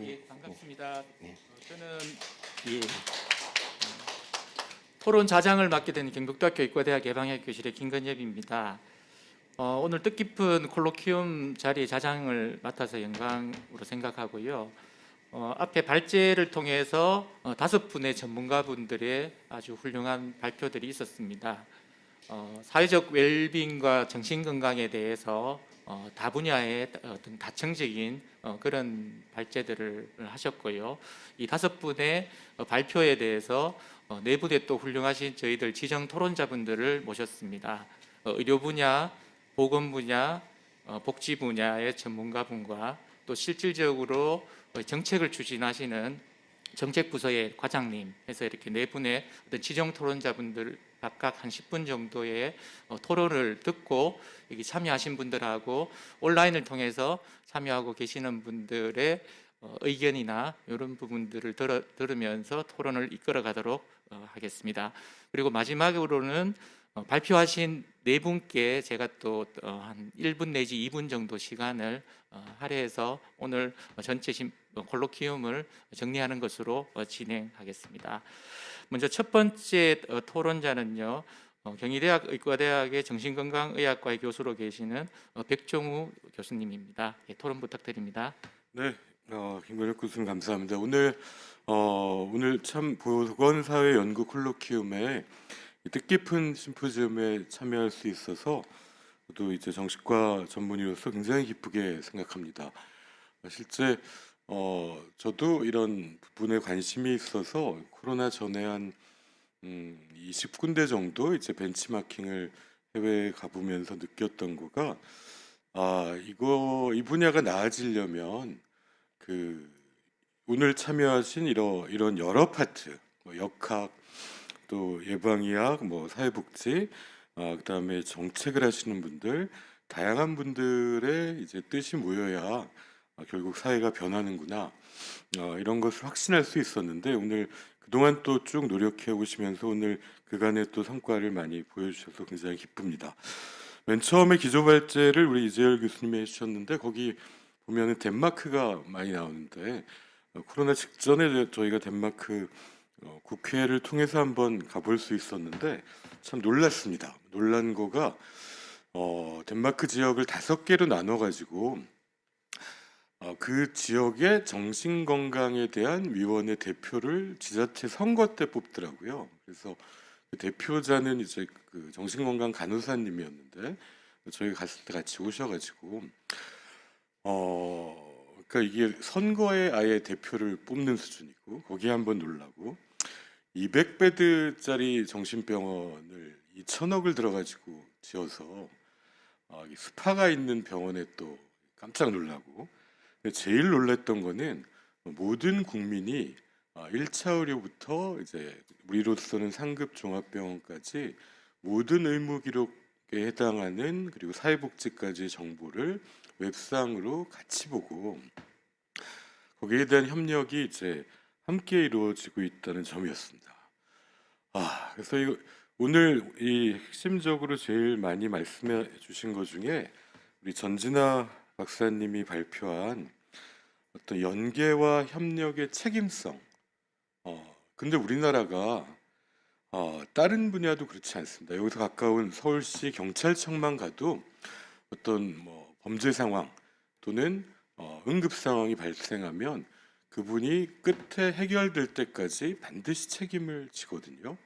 예, 반갑습니다. 네. 저는 예, 토론 자장을 맡게 된 경북대학교 의과대학 예방의학 교실의 김건엽입니다. 오늘 뜻깊은 콜로키움 자리에 자장을 맡아서 영광으로 생각하고요. 앞에 발제를 통해서 5분의 전문가분들의 아주 훌륭한 발표들이 있었습니다. 사회적 웰빙과 정신건강에 대해서 다 분야의 어떤 다층적인 그런 발제들을 하셨고요. 이 5분의 발표에 대해서 내부에 또 훌륭하신 저희들 지정 토론자분들을 모셨습니다. 의료 분야, 보건 분야, 복지 분야의 전문가분과 또 실질적으로 정책을 추진하시는 정책부서의 과장님 해서 이렇게 4분의 어떤 지정 토론자분들 각각 한 10분 정도의 토론을 듣고 여기 참여하신 분들하고 온라인을 통해서 참여하고 계시는 분들의 의견이나 이런 부분들을 들으면서 토론을 이끌어 가도록 하겠습니다. 그리고 마지막으로는 발표하신 4분께 제가 또 한 1분 내지 2분 정도 시간을 할애해서 오늘 전체 콜로키움을 정리하는 것으로 진행하겠습니다. 먼저 첫 번째 토론자는요, 경희대학 의과대학의 정신건강의학과의 교수로 계시는 백종우 교수님입니다. 예, 토론 부탁드립니다. 네, 김건혁 교수님 감사합니다. 오늘 참 보건사회 연구 콜로키움에 뜻깊은 심포지엄에 참여할 수 있어서 또 이제 정신과 전문의로서 굉장히 기쁘게 생각합니다. 실제 저도 이런 부분에 관심이 있어서 코로나 전에 한 20군데 정도 이제 벤치마킹을 해외에 가보면서 느꼈던 거가 이 분야가 나아지려면 오늘 참여하신 이런 여러 파트, 역학, 또 예방의학, 사회복지, 그다음에 정책을 하시는 분들, 다양한 분들의 이제 뜻이 모여야 결국 사회가 변하는구나, 이런 것을 확신할 수 있었는데 오늘 그동안 또 쭉 노력해 오시면서 오늘 그간의 또 성과를 많이 보여주셔서 굉장히 기쁩니다. 맨 처음에 기조발제를 우리 이재열 교수님이 해주셨는데 거기 보면은 덴마크가 많이 나오는데 코로나 직전에 저희가 덴마크 국회를 통해서 한번 가볼 수 있었는데 참 놀랐습니다. 놀란 거가 덴마크 지역을 5개로 나눠가지고 그 지역의 정신건강에 대한 위원회 대표를 지자체 선거 때 뽑더라고요. 그래서 그 대표자는 이제 그 정신건강 간호사님이었는데 저희 갔을 때 같이 오셔가지고 그러니까 이게 선거에 아예 대표를 뽑는 수준이고 거기에 한번 놀라고 200베드짜리 정신병원을 2천억을 들어가지고 지어서 스파가 있는 병원에 또 깜짝 놀라고 제일 놀랐던 거는 모든 국민이 1차 의료부터 이제 우리로서는 상급 종합병원까지 모든 의무 기록에 해당하는 그리고 사회복지까지의 정보를 웹상으로 같이 보고 거기에 대한 협력이 이제 함께 이루어지고 있다는 점이었습니다. 그래서 오늘 이 핵심적으로 제일 많이 말씀해 주신 것 중에 우리 전진아 박사님이 발표한 어떤 연계와 협력의 책임성. 근데 우리나라가 다른 분야도 그렇지 않습니다. 여기서 가까운 서울시 경찰청만 가도 어떤 범죄 상황 또는 응급 상황이 발생하면 그분이 끝에 해결될 때까지 반드시 책임을 지거든요.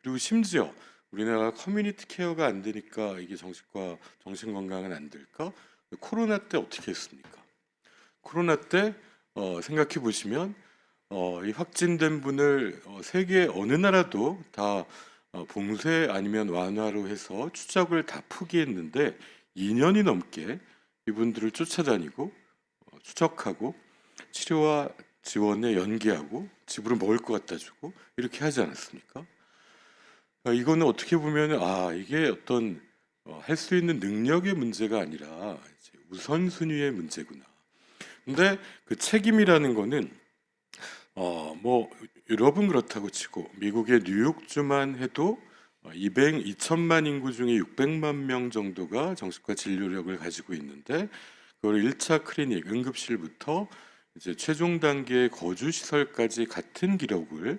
그리고 심지어 우리나라가 커뮤니티 케어가 안 되니까 이게 정신 건강은 안 될까? 코로나 때 어떻게 했습니까? 코로나 때 생각해 보시면 이 확진된 분을 세계 어느 나라도 다 봉쇄 아니면 완화로 해서 추적을 다 포기했는데 2년이 넘게 이분들을 쫓아다니고 추적하고 치료와 지원에 연계하고 집으로 먹을 것 갖다 주고 이렇게 하지 않았습니까? 이거는 어떻게 보면 이게 어떤 할 수 있는 능력의 문제가 아니라 이제 우선순위의 문제구나. 근데 그 책임이라는 거는 유럽은 그렇다고 치고 미국의 뉴욕주만 해도 2천만 인구 중에 600만 명 정도가 정신과 진료력을 가지고 있는데 그걸 1차 클리닉 응급실부터 이제 최종 단계의 거주 시설까지 같은 기록을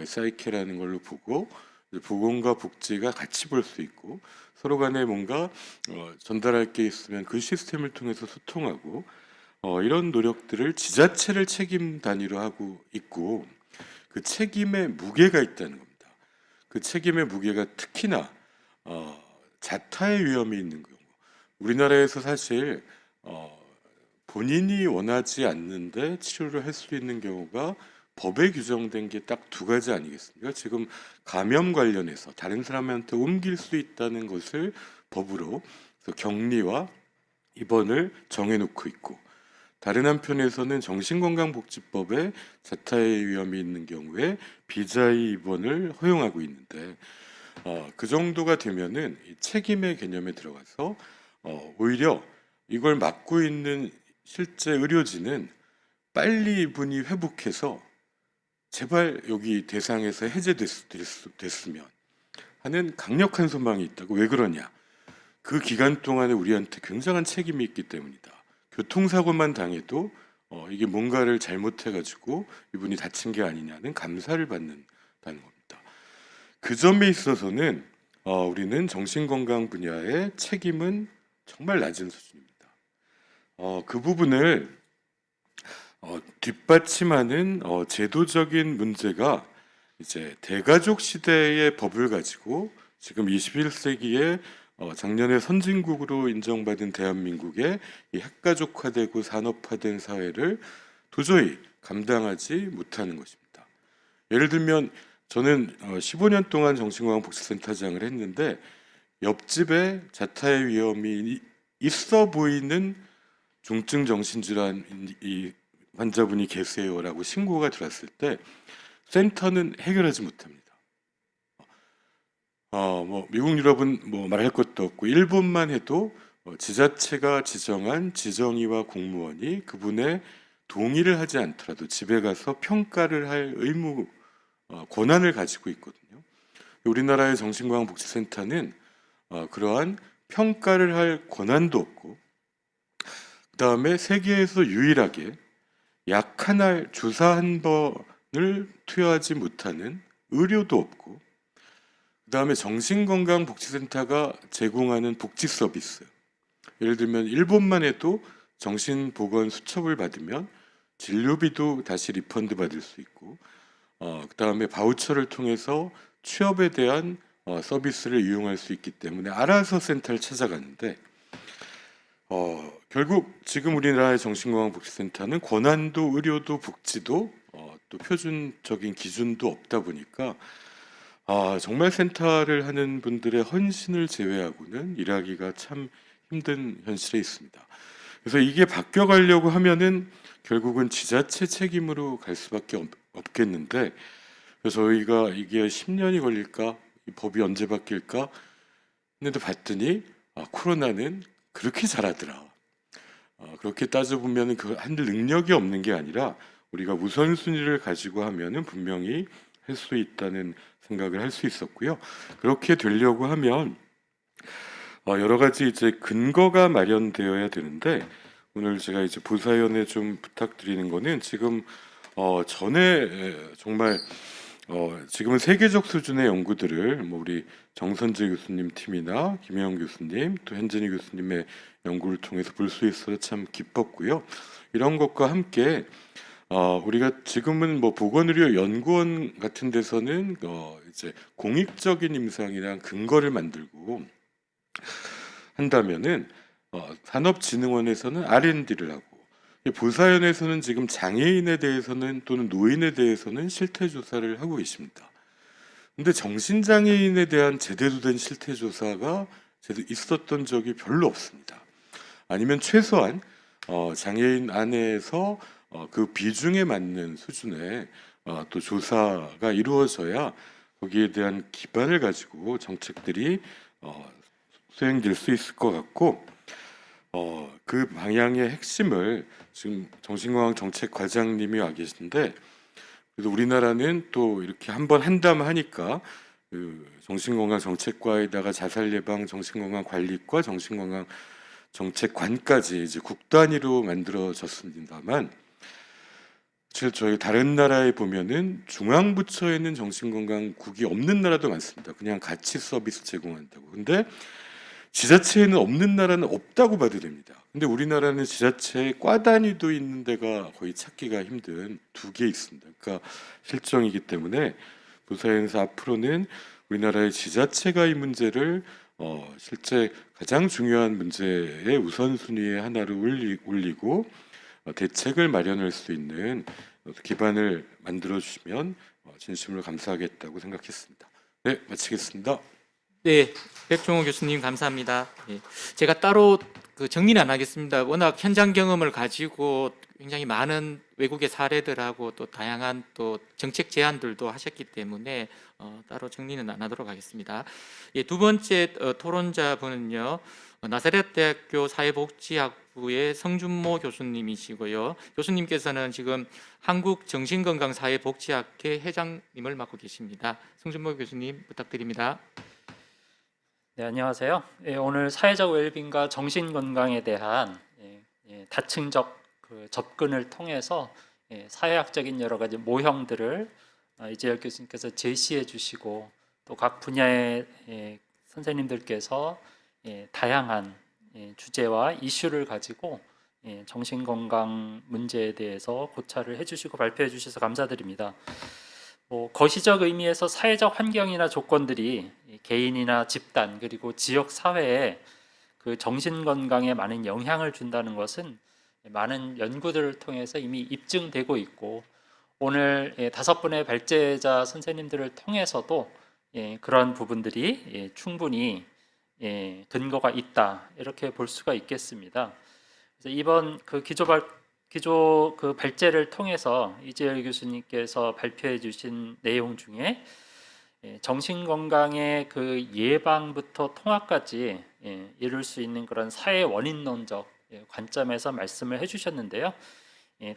사이케라는 걸로 보고 이제 보건과 복지가 같이 볼 수 있고 서로 간에 뭔가 전달할 게 있으면 그 시스템을 통해서 소통하고 이런 노력들을 지자체를 책임 단위로 하고 있고 그 책임에 무게가 있다는 겁니다. 그 책임의 무게가 특히나 자타의 위험이 있는 경우 우리나라에서 사실 본인이 원하지 않는데 치료를 할 수 있는 경우가 법에 규정된 게 딱 두 가지 아니겠습니까? 지금 감염 관련해서 다른 사람한테 옮길 수 있다는 것을 법으로 그래서 격리와 입원을 정해놓고 있고 다른 한편에서는 정신건강복지법에 자타의 위험이 있는 경우에 비자의 입원을 허용하고 있는데 그 정도가 되면은 이 책임의 개념에 들어가서 오히려 이걸 맡고 있는 실제 의료진은 빨리 이분이 회복해서 제발 여기 대상에서 해제됐으면 하는 강력한 소망이 있다고. 왜 그러냐? 그 기간 동안에 우리한테 굉장한 책임이 있기 때문이다. 교통사고만 당해도 이게 뭔가를 잘못해가지고 이분이 다친 게 아니냐는 감사를 받는다는 겁니다. 그 점에 있어서는 우리는 정신건강 분야의 책임은 정말 낮은 수준입니다. 그 부분을 뒷받침하는 제도적인 문제가 이제 대가족 시대의 법을 가지고 지금 21세기에 작년에 선진국으로 인정받은 대한민국의 이 핵가족화되고 산업화된 사회를 도저히 감당하지 못하는 것입니다. 예를 들면 저는 15년 동안 정신건강복지센터장을 했는데 옆집에 자타의 위험이 있어 보이는 중증 정신질환 이 환자분이 계세요라고 신고가 들어왔을 때 센터는 해결하지 못합니다. 뭐 미국 유럽은 뭐 말할 것도 없고 일본만 해도 지자체가 지정한 지정의와 공무원이 그분의 동의를 하지 않더라도 집에 가서 평가를 할 의무 권한을 가지고 있거든요. 우리나라의 정신건강복지센터는 그러한 평가를 할 권한도 없고 그 다음에 세계에서 유일하게 약 한 알 주사 한 번을 투여하지 못하는 의료도 없고 그 다음에 정신건강복지센터가 제공하는 복지 서비스 예를 들면 일본만 해도 정신보건 수첩을 받으면 진료비도 다시 리펀드 받을 수 있고 그 다음에 바우처를 통해서 취업에 대한 서비스를 이용할 수 있기 때문에 알아서 센터를 찾아가는데 결국 지금 우리나라의 정신건강복지센터는 권한도 의료도 복지도 또 표준적인 기준도 없다 보니까 정말 센터를 하는 분들의 헌신을 제외하고는 일하기가 참 힘든 현실에 있습니다. 그래서 이게 바뀌어가려고 하면은 결국은 지자체 책임으로 갈 수밖에 없겠는데 그래서 저희가 이게 10년이 걸릴까? 이 법이 언제 바뀔까? 했는데 봤더니 코로나는 그렇게 잘하더라. 그렇게 따져보면 그 한들 능력이 없는 게 아니라 우리가 우선순위를 가지고 하면은 분명히 할 수 있다는 생각을 할 수 있었고요. 그렇게 되려고 하면 여러 가지 이제 근거가 마련되어야 되는데 오늘 제가 이제 보사위원회 좀 부탁드리는 거는 지금 전에 정말 지금은 세계적 수준의 연구들을 뭐 우리 정선재 교수님 팀이나 김혜영 교수님 또 현진희 교수님의 연구를 통해서 볼 수 있어서 참 기뻤고요. 이런 것과 함께 우리가 지금은 뭐 보건의료 연구원 같은 데서는 이제 공익적인 임상이랑 근거를 만들고 한다면은 산업진흥원에서는 R&D를 하고 보사연에서는 지금 장애인에 대해서는 또는 노인에 대해서는 실태 조사를 하고 계십니다. 근데 정신장애인에 대한 제대로 된 실태 조사가 있었던 적이 별로 없습니다. 아니면 최소한 장애인 안에서 그 비중에 맞는 수준의 또 조사가 이루어져야 거기에 대한 기반을 가지고 정책들이 수행될 수 있을 것 같고 그 방향의 핵심을 지금 정신건강 정책 과장님이 와 계신데 그래도 우리나라는 또 이렇게 한번 한다면 하니까 그 정신건강 정책과에다가 자살 예방 정신건강 관리과 정신건강 정책관까지 이제 국 단위로 만들어졌습니다만 사실 저희 다른 나라에 보면은 중앙부처에는 정신건강국이 없는 나라도 많습니다. 그냥 같이 서비스 제공한다고. 근데 지자체에는 없는 나라는 없다고 봐도 됩니다. 근데 우리나라는 지자체 과 단위도 있는 데가 거의 찾기가 힘든 2개 있습니다. 그러니까 실정이기 때문에 부사에서 앞으로는 우리나라의 지자체가 이 문제를 실제 가장 중요한 문제의 우선순위의 하나로 올리고 대책을 마련할 수 있는 기반을 만들어 주시면 진심으로 감사하겠다고 생각했습니다. 네, 마치겠습니다. 네, 백종호 교수님 감사합니다. 예, 제가 따로 정리는 안 하겠습니다. 워낙 현장 경험을 가지고 굉장히 많은 외국의 사례들하고 또 다양한 또 정책 제안들도 하셨기 때문에 따로 정리는 안 하도록 하겠습니다. 예, 두 번째 토론자분은요, 나사렛대학교 사회복지학부의 성준모 교수님이시고요. 교수님께서는 지금 한국정신건강사회복지학회 회장님을 맡고 계십니다. 성준모 교수님 부탁드립니다. 네, 안녕하세요. 오늘 사회적 웰빙과 정신 건강에 대한 다층적 접근을 통해서 사회학적인 여러 가지 모형들을 이재열 교수님께서 제시해 주시고 또 각 분야의 선생님들께서 다양한 주제와 이슈를 가지고 정신 건강 문제에 대해서 고찰을 해주시고 발표해 주셔서 감사드립니다. 거시적 의미에서 사회적 환경이나 조건들이 개인이나 집단 그리고 지역 사회에 그 정신 건강에 많은 영향을 준다는 것은 많은 연구들을 통해서 이미 입증되고 있고 오늘 5분의 발제자 선생님들을 통해서도 그런 부분들이 충분히 근거가 있다 이렇게 볼 수가 있겠습니다. 그래서 이번 기조 발제를 통해서 이재열 교수님께서 발표해 주신 내용 중에 정신건강의 그 예방부터 통합까지 이룰 수 있는 그런 사회 원인론적 관점에서 말씀을 해주셨는데요.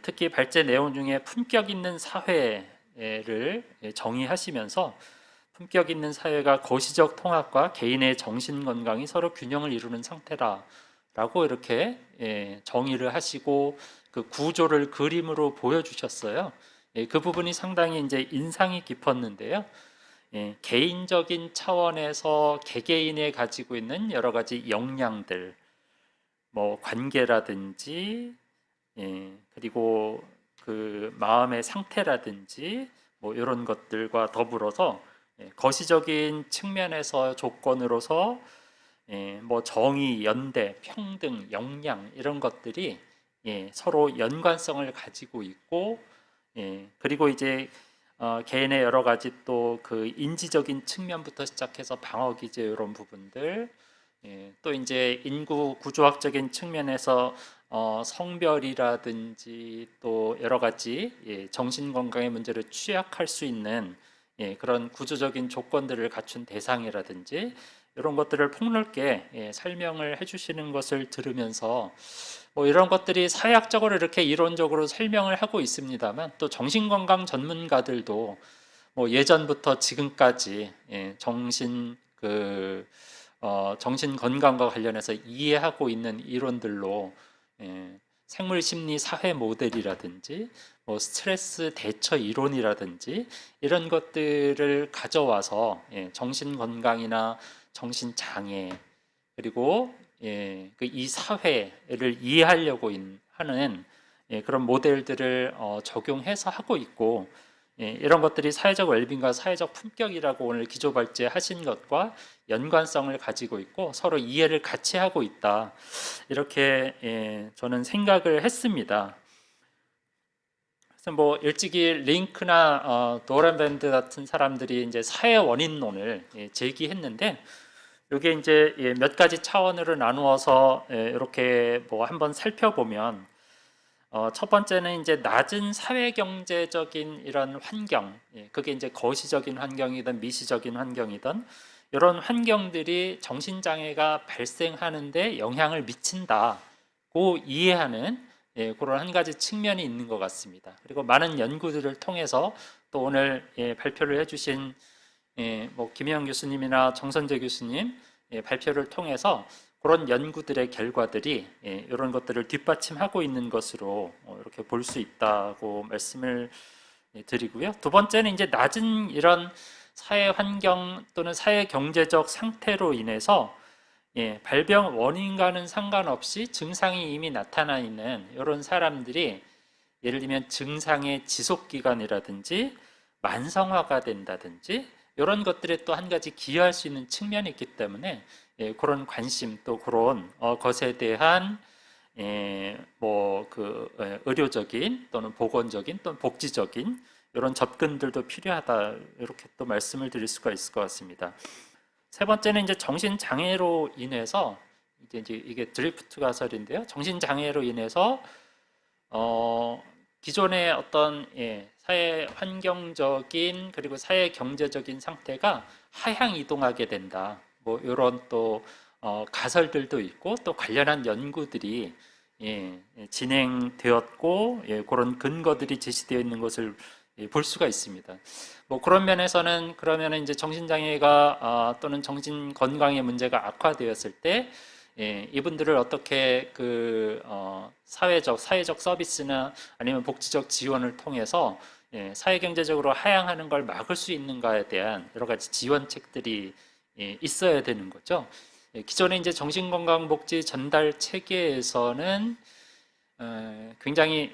특히 발제 내용 중에 품격 있는 사회를 정의하시면서 품격 있는 사회가 거시적 통합과 개인의 정신건강이 서로 균형을 이루는 상태라고 이렇게 정의를 하시고 그 구조를 그림으로 보여주셨어요. 그 부분이 상당히 이제 인상이 깊었는데요. 개인적인 차원에서 개개인이 가지고 있는 여러 가지 역량들, 관계라든지, 그리고 그 마음의 상태라든지, 이런 것들과 더불어서 거시적인 측면에서 조건으로서 정의, 연대, 평등, 역량 이런 것들이 서로 연관성을 가지고 있고, 그리고 이제 개인의 여러 가지 또 그 인지적인 측면부터 시작해서 방어 기제 이런 부분들, 또 이제 인구 구조학적인 측면에서 성별이라든지 또 여러 가지 정신 건강의 문제를 취약할 수 있는 그런 구조적인 조건들을 갖춘 대상이라든지 이런 것들을 폭넓게 설명을 해주시는 것을 들으면서 이런 것들이 사회학적으로 이렇게 이론적으로 설명을 하고 있습니다만 또 정신건강 전문가들도 예전부터 지금까지 정신 건강과 관련해서 이해하고 있는 이론들로 생물심리 사회 모델이라든지 스트레스 대처 이론이라든지 이런 것들을 가져와서 정신 건강이나 정신 장애 그리고 이 사회를 이해하려고 하는 그런 모델들을 적용해서 하고 있고 이런 것들이 사회적 웰빙과 사회적 품격이라고 오늘 기조 발제하신 것과 연관성을 가지고 있고 서로 이해를 같이 하고 있다 이렇게 저는 생각을 했습니다. 그래서 일찍이 링크나 도렌밴드 같은 사람들이 이제 사회 원인론을 제기했는데 이게 이제 몇 가지 차원으로 나누어서 이렇게 한번 살펴보면 첫 번째는 이제 낮은 사회 경제적인 이런 환경, 그게 이제 거시적인 환경이든 미시적인 환경이든 이런 환경들이 정신장애가 발생하는데 영향을 미친다고 이해하는 그런 한 가지 측면이 있는 것 같습니다. 그리고 많은 연구들을 통해서 또 오늘 발표를 해주신 김혜영 교수님이나 정선재 교수님 발표를 통해서 그런 연구들의 결과들이 이런 것들을 뒷받침하고 있는 것으로 이렇게 볼 수 있다고 말씀을 드리고요. 두 번째는 이제 낮은 이런 사회 환경 또는 사회 경제적 상태로 인해서 발병 원인과는 상관없이 증상이 이미 나타나 있는 이런 사람들이 예를 들면 증상의 지속 기간이라든지 만성화가 된다든지 이런 것들에 또 한 가지 기여할 수 있는 측면이 있기 때문에 그런 관심 또 그런 것에 대한 의료적인 또는 보건적인 또는 복지적인 이런 접근들도 필요하다 이렇게 또 말씀을 드릴 수가 있을 것 같습니다. 세 번째는 이제 정신 장애로 인해서 이제 이게 드리프트 가설인데요. 정신 장애로 인해서 기존의 어떤 사회 환경적인 그리고 사회 경제적인 상태가 하향 이동하게 된다. 뭐 이런 또 가설들도 있고 또 관련한 연구들이 진행되었고 그런 근거들이 제시되어 있는 것을 볼 수가 있습니다. 뭐 그런 면에서는 그러면 이제 정신장애가 또는 정신 건강의 문제가 악화되었을 때 이분들을 어떻게 사회적 서비스나 아니면 복지적 지원을 통해서 사회 경제적으로 하향하는 걸 막을 수 있는가에 대한 여러 가지 지원책들이 있어야 되는 거죠. 기존의 이제 정신건강복지 전달 체계에서는 굉장히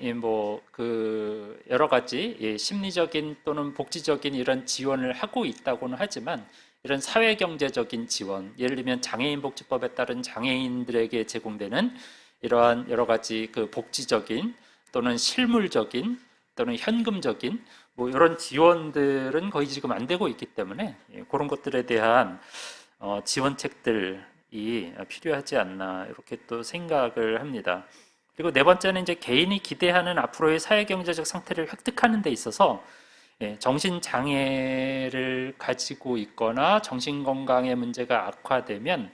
여러 가지 심리적인 또는 복지적인 이런 지원을 하고 있다고는 하지만 이런 사회경제적인 지원, 예를 들면 장애인복지법에 따른 장애인들에게 제공되는 이러한 여러 가지 그 복지적인 또는 실물적인 또는 현금적인 뭐 이런 지원들은 거의 지금 안 되고 있기 때문에 그런 것들에 대한 지원책들이 필요하지 않나 이렇게 또 생각을 합니다. 그리고 네 번째는 이제 개인이 기대하는 앞으로의 사회경제적 상태를 획득하는 데 있어서 정신장애를 가지고 있거나 정신건강의 문제가 악화되면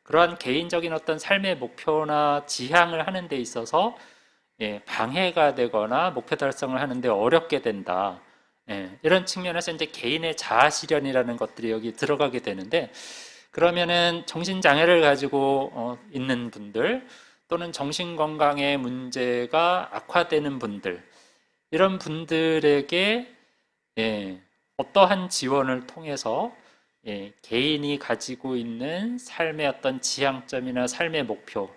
그러한 개인적인 어떤 삶의 목표나 지향을 하는 데 있어서 방해가 되거나 목표 달성을 하는데 어렵게 된다. 이런 측면에서 이제 개인의 자아실현이라는 것들이 여기 들어가게 되는데 그러면은 정신장애를 가지고 있는 분들 또는 정신건강의 문제가 악화되는 분들 이런 분들에게 어떠한 지원을 통해서 개인이 가지고 있는 삶의 어떤 지향점이나 삶의 목표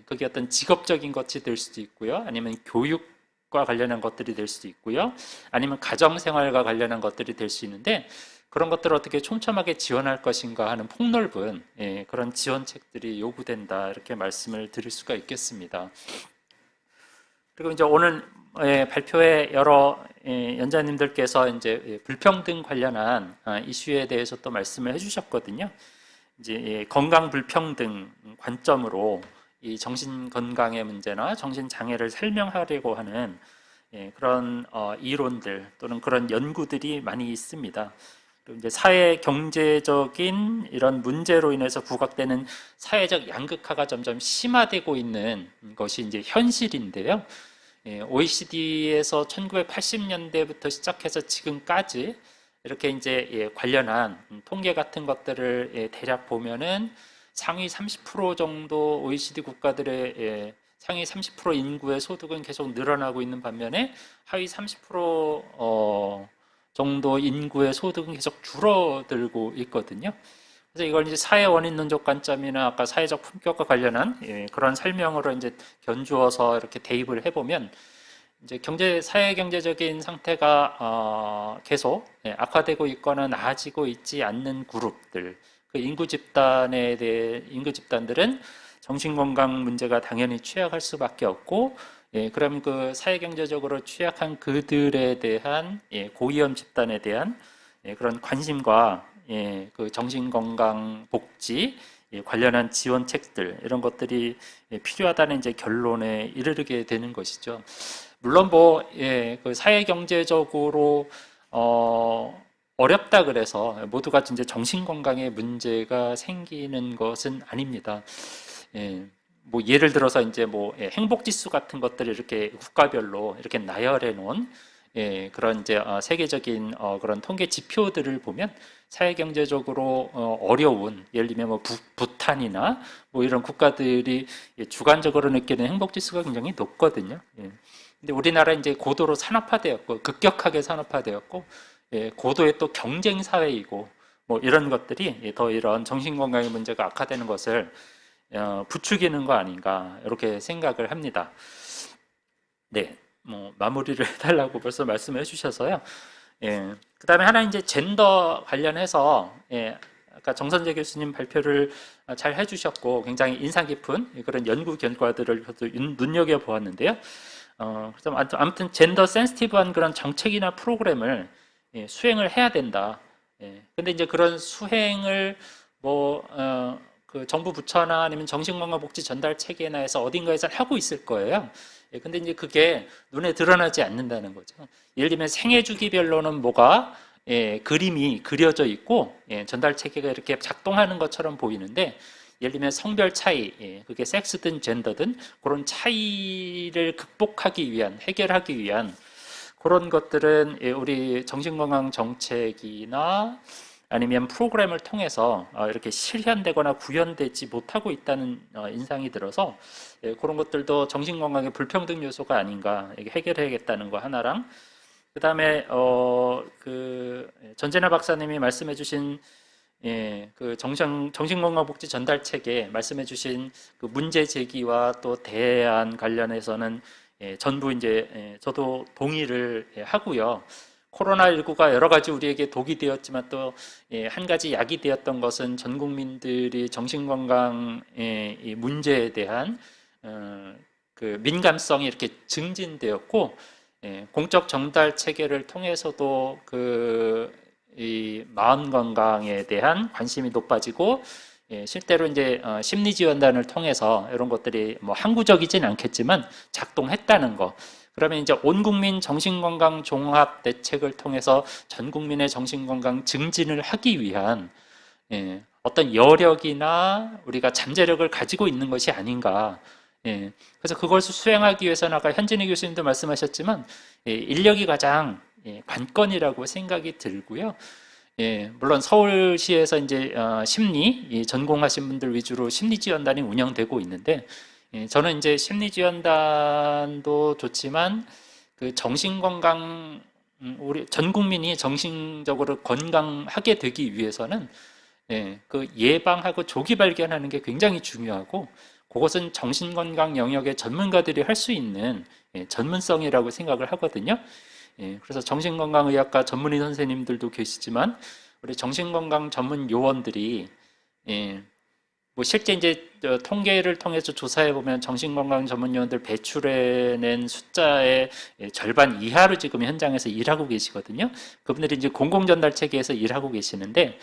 그게 어떤 직업적인 것이 될 수도 있고요. 아니면 교육과 관련한 것들이 될 수도 있고요. 아니면 가정생활과 관련한 것들이 될 수 있는데 그런 것들을 어떻게 촘촘하게 지원할 것인가 하는 폭넓은 그런 지원책들이 요구된다 이렇게 말씀을 드릴 수가 있겠습니다. 그리고 이제 오늘 발표에 여러 연자님들께서 이제 불평등 관련한 이슈에 대해서 또 말씀을 해주셨거든요. 이제 건강 불평등 관점으로 이 정신 건강의 문제나 정신 장애를 설명하려고 하는 그런 이론들 또는 그런 연구들이 많이 있습니다. 그리고 이제 사회 경제적인 이런 문제로 인해서 부각되는 사회적 양극화가 점점 심화되고 있는 것이 이제 현실인데요. OECD에서 1980년대부터 시작해서 지금까지 이렇게 이제 관련한 통계 같은 것들을 대략 보면은 상위 30% 정도 OECD 국가들의 상위 30% 인구의 소득은 계속 늘어나고 있는 반면에 하위 30% 정도 인구의 소득은 계속 줄어들고 있거든요. 그래서 이걸 이제 사회 원인 논적 관점이나 아까 사회적 품격과 관련한 그런 설명으로 이제 견주어서 이렇게 대입을 해보면 이제 사회 경제적인 상태가 계속 악화되고 있거나 나아지고 있지 않는 그룹들, 그 인구 집단들은 정신건강 문제가 당연히 취약할 수밖에 없고, 그럼 그 사회 경제적으로 취약한 그들에 대한 고위험 집단에 대한 그런 관심과 그 정신건강 복지 관련한 지원책들 이런 것들이 필요하다는 이제 결론에 이르게 되는 것이죠. 물론 그 사회 경제적으로 어렵다 그래서 모두가 이제 정신건강에 문제가 생기는 것은 아닙니다. 뭐 예를 들어서 이제 행복지수 같은 것들을 이렇게 국가별로 이렇게 나열해 놓은 그런 이제 세계적인 그런 통계 지표들을 보면 사회 경제적으로 어려운, 예를 들면 뭐 부탄이나 뭐 이런 국가들이 주관적으로 느끼는 행복 지수가 굉장히 높거든요. 근데 우리나라 이제 고도로 산업화되었고 급격하게 산업화되었고 고도의 또 경쟁 사회이고 뭐 이런 것들이 더 이런 정신 건강의 문제가 악화되는 것을 부추기는 거 아닌가 이렇게 생각을 합니다. 네, 뭐 마무리를 해달라고 벌써 말씀해 주셔서요. 그다음에 하나 이제 젠더 관련해서 아까 정선재 교수님 발표를 잘 해주셨고 굉장히 인상 깊은 그런 연구 결과들을 저도 눈여겨 보았는데요. 그래서 아무튼 젠더 센시티브한 그런 정책이나 프로그램을 수행을 해야 된다. 근데 이제 그런 수행을 그 정부 부처나 아니면 정신건강복지 전달 체계나 해서 어딘가에서 하고 있을 거예요. 근데 이제 그게 눈에 드러나지 않는다는 거죠. 예를 들면 생애 주기별로는 뭐가 그림이 그려져 있고 전달 체계가 이렇게 작동하는 것처럼 보이는데 예를 들면 성별 차이, 그게 섹스든 젠더든 그런 차이를 극복하기 위한, 해결하기 위한 그런 것들은 우리 정신건강 정책이나 아니면 프로그램을 통해서 이렇게 실현되거나 구현되지 못하고 있다는 인상이 들어서 그런 것들도 정신건강의 불평등 요소가 아닌가 해결해야겠다는 거 하나랑 그다음에 그 전재나 박사님이 말씀해주신 그 정신건강복지 전달 체계 말씀해주신 그 문제 제기와 또 대안 관련해서는 전부 이제 저도 동의를 하고요. 코로나19가 여러 가지 우리에게 독이 되었지만 또 한 가지 약이 되었던 것은 전 국민들이 정신건강 문제에 대한 그 민감성이 이렇게 증진되었고 공적 전달 체계를 통해서도 이 마음 건강에 대한 관심이 높아지고 실제로 이제 심리 지원단을 통해서 이런 것들이 뭐 항구적이진 않겠지만 작동했다는 거. 그러면 이제 온 국민 정신건강 종합 대책을 통해서 전 국민의 정신건강 증진을 하기 위한 어떤 여력이나 우리가 잠재력을 가지고 있는 것이 아닌가. 그래서 그것을 수행하기 위해서는 아까 현진희 교수님도 말씀하셨지만 인력이 가장 관건이라고 생각이 들고요. 물론 서울시에서 이제 심리 전공하신 분들 위주로 심리 지원단이 운영되고 있는데 저는 이제 심리 지원단도 좋지만 그 정신 건강 우리 전 국민이 정신적으로 건강하게 되기 위해서는 그 예방하고 조기 발견하는 게 굉장히 중요하고 그것은 정신 건강 영역의 전문가들이 할 수 있는 전문성이라고 생각을 하거든요. 그래서 정신건강의학과 전문의 선생님들도 계시지만 우리 정신건강 전문 요원들이 뭐 실제 이제 통계를 통해서 조사해 보면 정신건강 전문 요원들 배출해낸 숫자의 절반 이하로 지금 현장에서 일하고 계시거든요. 그분들이 이제 공공전달 체계에서 일하고 계시는데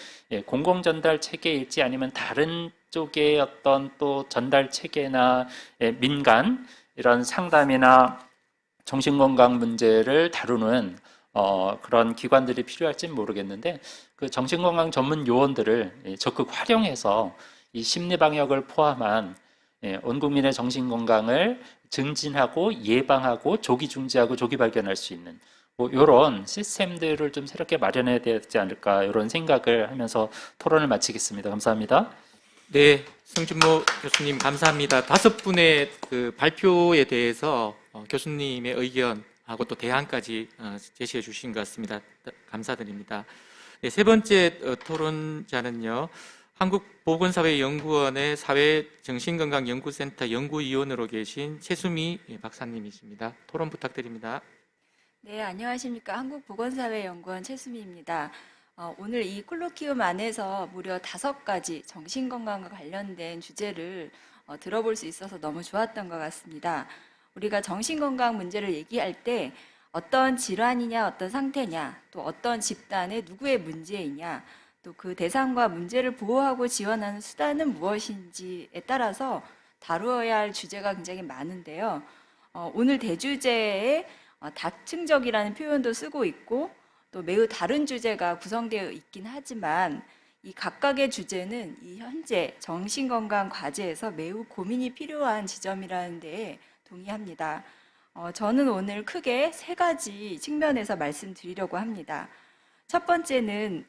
공공전달 체계일지 아니면 다른 쪽의 어떤 또 전달 체계나 민간 이런 상담이나 정신건강 문제를 다루는 그런 기관들이 필요할지는 모르겠는데 그 정신건강 전문 요원들을 적극 활용해서 이 심리 방역을 포함한 온 국민의 정신건강을 증진하고 예방하고 조기 중지하고 조기 발견할 수 있는 뭐 이런 시스템들을 좀 새롭게 마련해야 되지 않을까 이런 생각을 하면서 토론을 마치겠습니다. 감사합니다. 네, 성준모 교수님 감사합니다. 5분의 그 발표에 대해서 교수님의 의견하고 또 대안까지 제시해 주신 것 같습니다. 감사드립니다. 네, 세 번째 토론자는요. 한국보건사회연구원의 사회정신건강연구센터 연구위원으로 계신 최수미 박사님이십니다. 토론 부탁드립니다. 네, 안녕하십니까. 한국보건사회연구원 최수미입니다. 오늘 이 콜로키움 안에서 무려 5가지 정신건강과 관련된 주제를 들어볼 수 있어서 너무 좋았던 것 같습니다. 우리가 정신건강 문제를 얘기할 때 어떤 질환이냐, 어떤 상태냐, 또 어떤 집단의 누구의 문제이냐, 또 그 대상과 문제를 보호하고 지원하는 수단은 무엇인지에 따라서 다루어야 할 주제가 굉장히 많은데요. 오늘 대주제에 다층적이라는 표현도 쓰고 있고 또 매우 다른 주제가 구성되어 있긴 하지만 이 각각의 주제는 이 현재 정신건강 과제에서 매우 고민이 필요한 지점이라는 데에 동의합니다. 저는 오늘 크게 세 가지 측면에서 말씀드리려고 합니다. 첫 번째는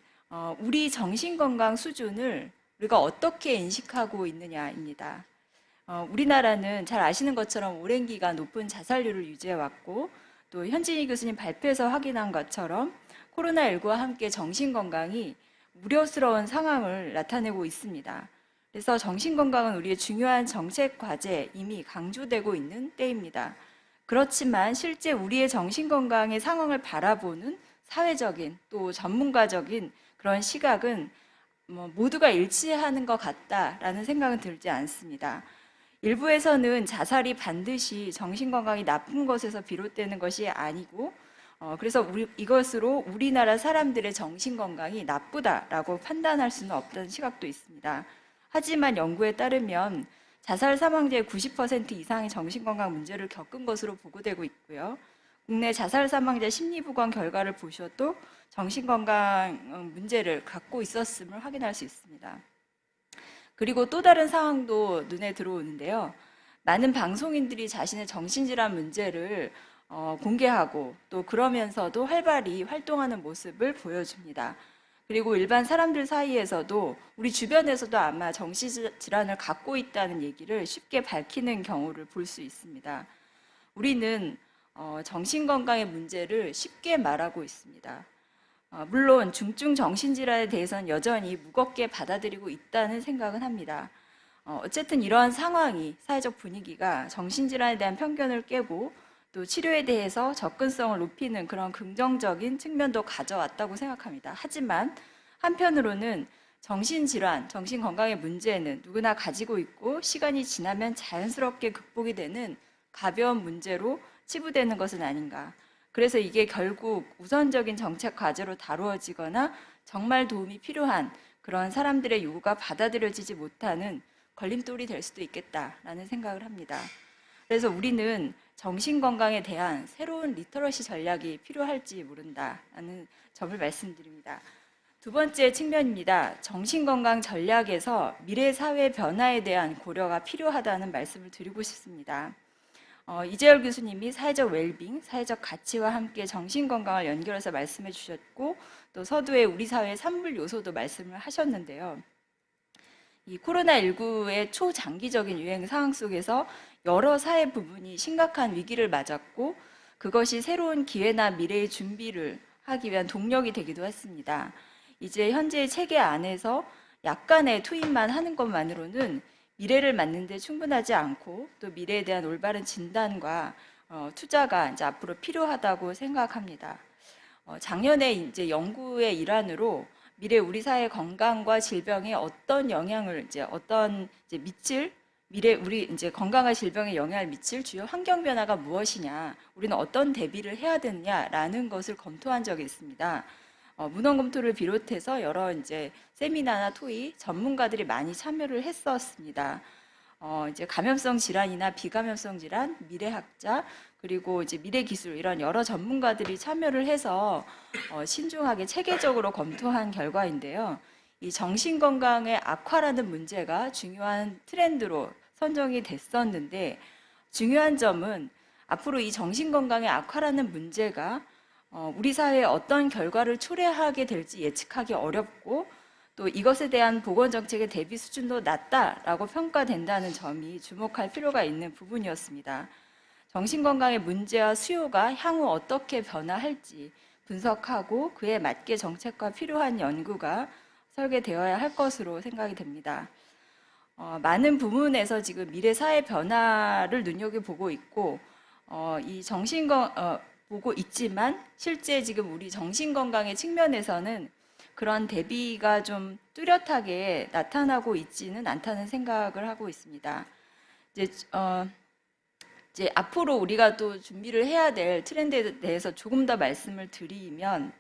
우리 정신건강 수준을 우리가 어떻게 인식하고 있느냐입니다. 우리나라는 잘 아시는 것처럼 오랜 기간 높은 자살률을 유지해왔고 또 현진희 교수님 발표에서 확인한 것처럼 코로나19와 함께 정신건강이 우려스러운 상황을 나타내고 있습니다. 그래서 정신건강은 우리의 중요한 정책 과제 이미 강조되고 있는 때입니다. 그렇지만 실제 우리의 정신건강의 상황을 바라보는 사회적인 또 전문가적인 그런 시각은 모두가 일치하는 것 같다라는 생각은 들지 않습니다. 일부에서는 자살이 반드시 정신건강이 나쁜 것에서 비롯되는 것이 아니고 그래서 이것으로 우리나라 사람들의 정신건강이 나쁘다라고 판단할 수는 없다는 시각도 있습니다. 하지만 연구에 따르면 자살 사망자의 90% 이상이 정신건강 문제를 겪은 것으로 보고되고 있고요. 국내 자살 사망자 심리부검 결과를 보셔도 정신건강 문제를 갖고 있었음을 확인할 수 있습니다. 그리고 또 다른 상황도 눈에 들어오는데요. 많은 방송인들이 자신의 정신질환 문제를 공개하고 또 그러면서도 활발히 활동하는 모습을 보여줍니다. 그리고 일반 사람들 사이에서도 우리 주변에서도 아마 정신질환을 갖고 있다는 얘기를 쉽게 밝히는 경우를 볼 수 있습니다. 우리는 정신건강의 문제를 쉽게 말하고 있습니다. 물론 중증 정신질환에 대해서는 여전히 무겁게 받아들이고 있다는 생각은 합니다. 어쨌든 이러한 상황이 사회적 분위기가 정신질환에 대한 편견을 깨고 또 치료에 대해서 접근성을 높이는 그런 긍정적인 측면도 가져왔다고 생각합니다. 하지만 한편으로는 정신질환, 정신건강의 문제는 누구나 가지고 있고 시간이 지나면 자연스럽게 극복이 되는 가벼운 문제로 치부되는 것은 아닌가. 그래서 이게 결국 우선적인 정책 과제로 다루어지거나 정말 도움이 필요한 그런 사람들의 요구가 받아들여지지 못하는 걸림돌이 될 수도 있겠다라는 생각을 합니다. 그래서 우리는 정신건강에 대한 새로운 리터러시 전략이 필요할지 모른다라는 점을 말씀드립니다. 두 번째 측면입니다. 정신건강 전략에서 미래 사회 변화에 대한 고려가 필요하다는 말씀을 드리고 싶습니다. 이재열 교수님이 사회적 웰빙, 사회적 가치와 함께 정신건강을 연결해서 말씀해 주셨고 또 서두에 우리 사회의 산물 요소도 말씀을 하셨는데요. 이 코로나19의 초장기적인 유행 상황 속에서 여러 사회 부분이 심각한 위기를 맞았고 그것이 새로운 기회나 미래의 준비를 하기 위한 동력이 되기도 했습니다. 이제 현재의 체계 안에서 약간의 투입만 하는 것만으로는 미래를 맞는 데 충분하지 않고 또 미래에 대한 올바른 진단과 투자가 이제 앞으로 필요하다고 생각합니다. 작년에 이제 연구의 일환으로 미래 우리 사회 건강과 질병에 어떤 영향을 미칠 미래 우리 이제 건강과 질병에 영향을 미칠 주요 환경 변화가 무엇이냐, 우리는 어떤 대비를 해야 되느냐라는 것을 검토한 적이 있습니다. 문헌 검토를 비롯해서 여러 이제 세미나나 토의 전문가들이 많이 참여를 했었습니다. 이제 감염성 질환이나 비감염성 질환, 미래학자 그리고 이제 미래기술 이런 여러 전문가들이 참여를 해서 신중하게 체계적으로 검토한 결과인데요. 이 정신건강의 악화라는 문제가 중요한 트렌드로 선정이 됐었는데 중요한 점은 앞으로 이 정신건강의 악화라는 문제가 우리 사회에 어떤 결과를 초래하게 될지 예측하기 어렵고 또 이것에 대한 보건정책의 대비 수준도 낮다라고 평가된다는 점이 주목할 필요가 있는 부분이었습니다. 정신건강의 문제와 수요가 향후 어떻게 변화할지 분석하고 그에 맞게 정책과 필요한 연구가 설계되어야 할 것으로 생각이 됩니다. 많은 부문에서 지금 미래 사회 변화를 눈여겨보고 있고 보고 있지만 실제 지금 우리 정신건강의 측면에서는 그런 대비가 좀 뚜렷하게 나타나고 있지는 않다는 생각을 하고 있습니다. 이제 앞으로 우리가 또 준비를 해야 될 트렌드에 대해서 조금 더 말씀을 드리면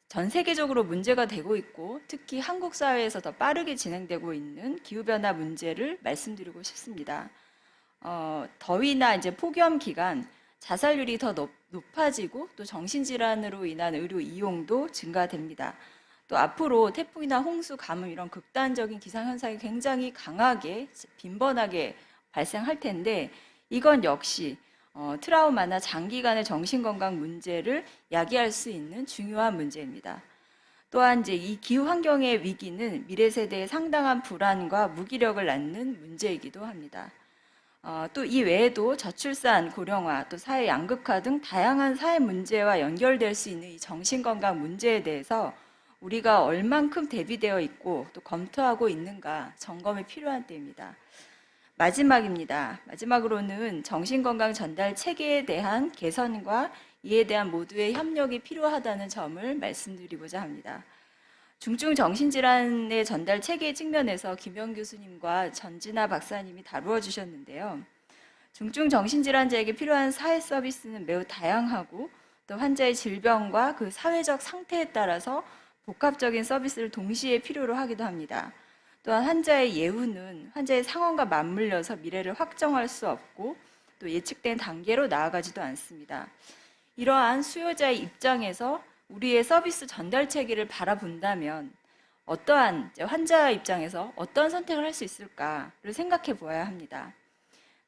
전 세계적으로 문제가 되고 있고 특히 한국 사회에서 더 빠르게 진행되고 있는 기후변화 문제를 말씀드리고 싶습니다. 더위나 이제 폭염 기간 자살률이 더 높아지고 또 정신질환으로 인한 의료 이용도 증가됩니다. 또 앞으로 태풍이나 홍수, 가뭄 이런 극단적인 기상현상이 굉장히 강하게 빈번하게 발생할 텐데 이건 역시 트라우마나 장기간의 정신건강 문제를 야기할 수 있는 중요한 문제입니다. 또한 이제 이 기후 환경의 위기는 미래 세대의 상당한 불안과 무기력을 낳는 문제이기도 합니다. 또 이 외에도 저출산, 고령화, 또 사회 양극화 등 다양한 사회 문제와 연결될 수 있는 이 정신건강 문제에 대해서 우리가 얼만큼 대비되어 있고 또 검토하고 있는가 점검이 필요한 때입니다. 마지막입니다. 마지막으로는 정신건강 전달 체계에 대한 개선과 이에 대한 모두의 협력이 필요하다는 점을 말씀드리고자 합니다. 중증 정신질환의 전달 체계 측면에서 김영 교수님과 전진아 박사님이 다루어 주셨는데요. 중증 정신질환자에게 필요한 사회 서비스는 매우 다양하고 또 환자의 질병과 그 사회적 상태에 따라서 복합적인 서비스를 동시에 필요로 하기도 합니다. 또한 환자의 예후는 환자의 상황과 맞물려서 미래를 확정할 수 없고 또 예측된 단계로 나아가지도 않습니다. 이러한 수요자의 입장에서 우리의 서비스 전달 체계를 바라본다면 어떠한 환자 입장에서 어떤 선택을 할 수 있을까를 생각해 보아야 합니다.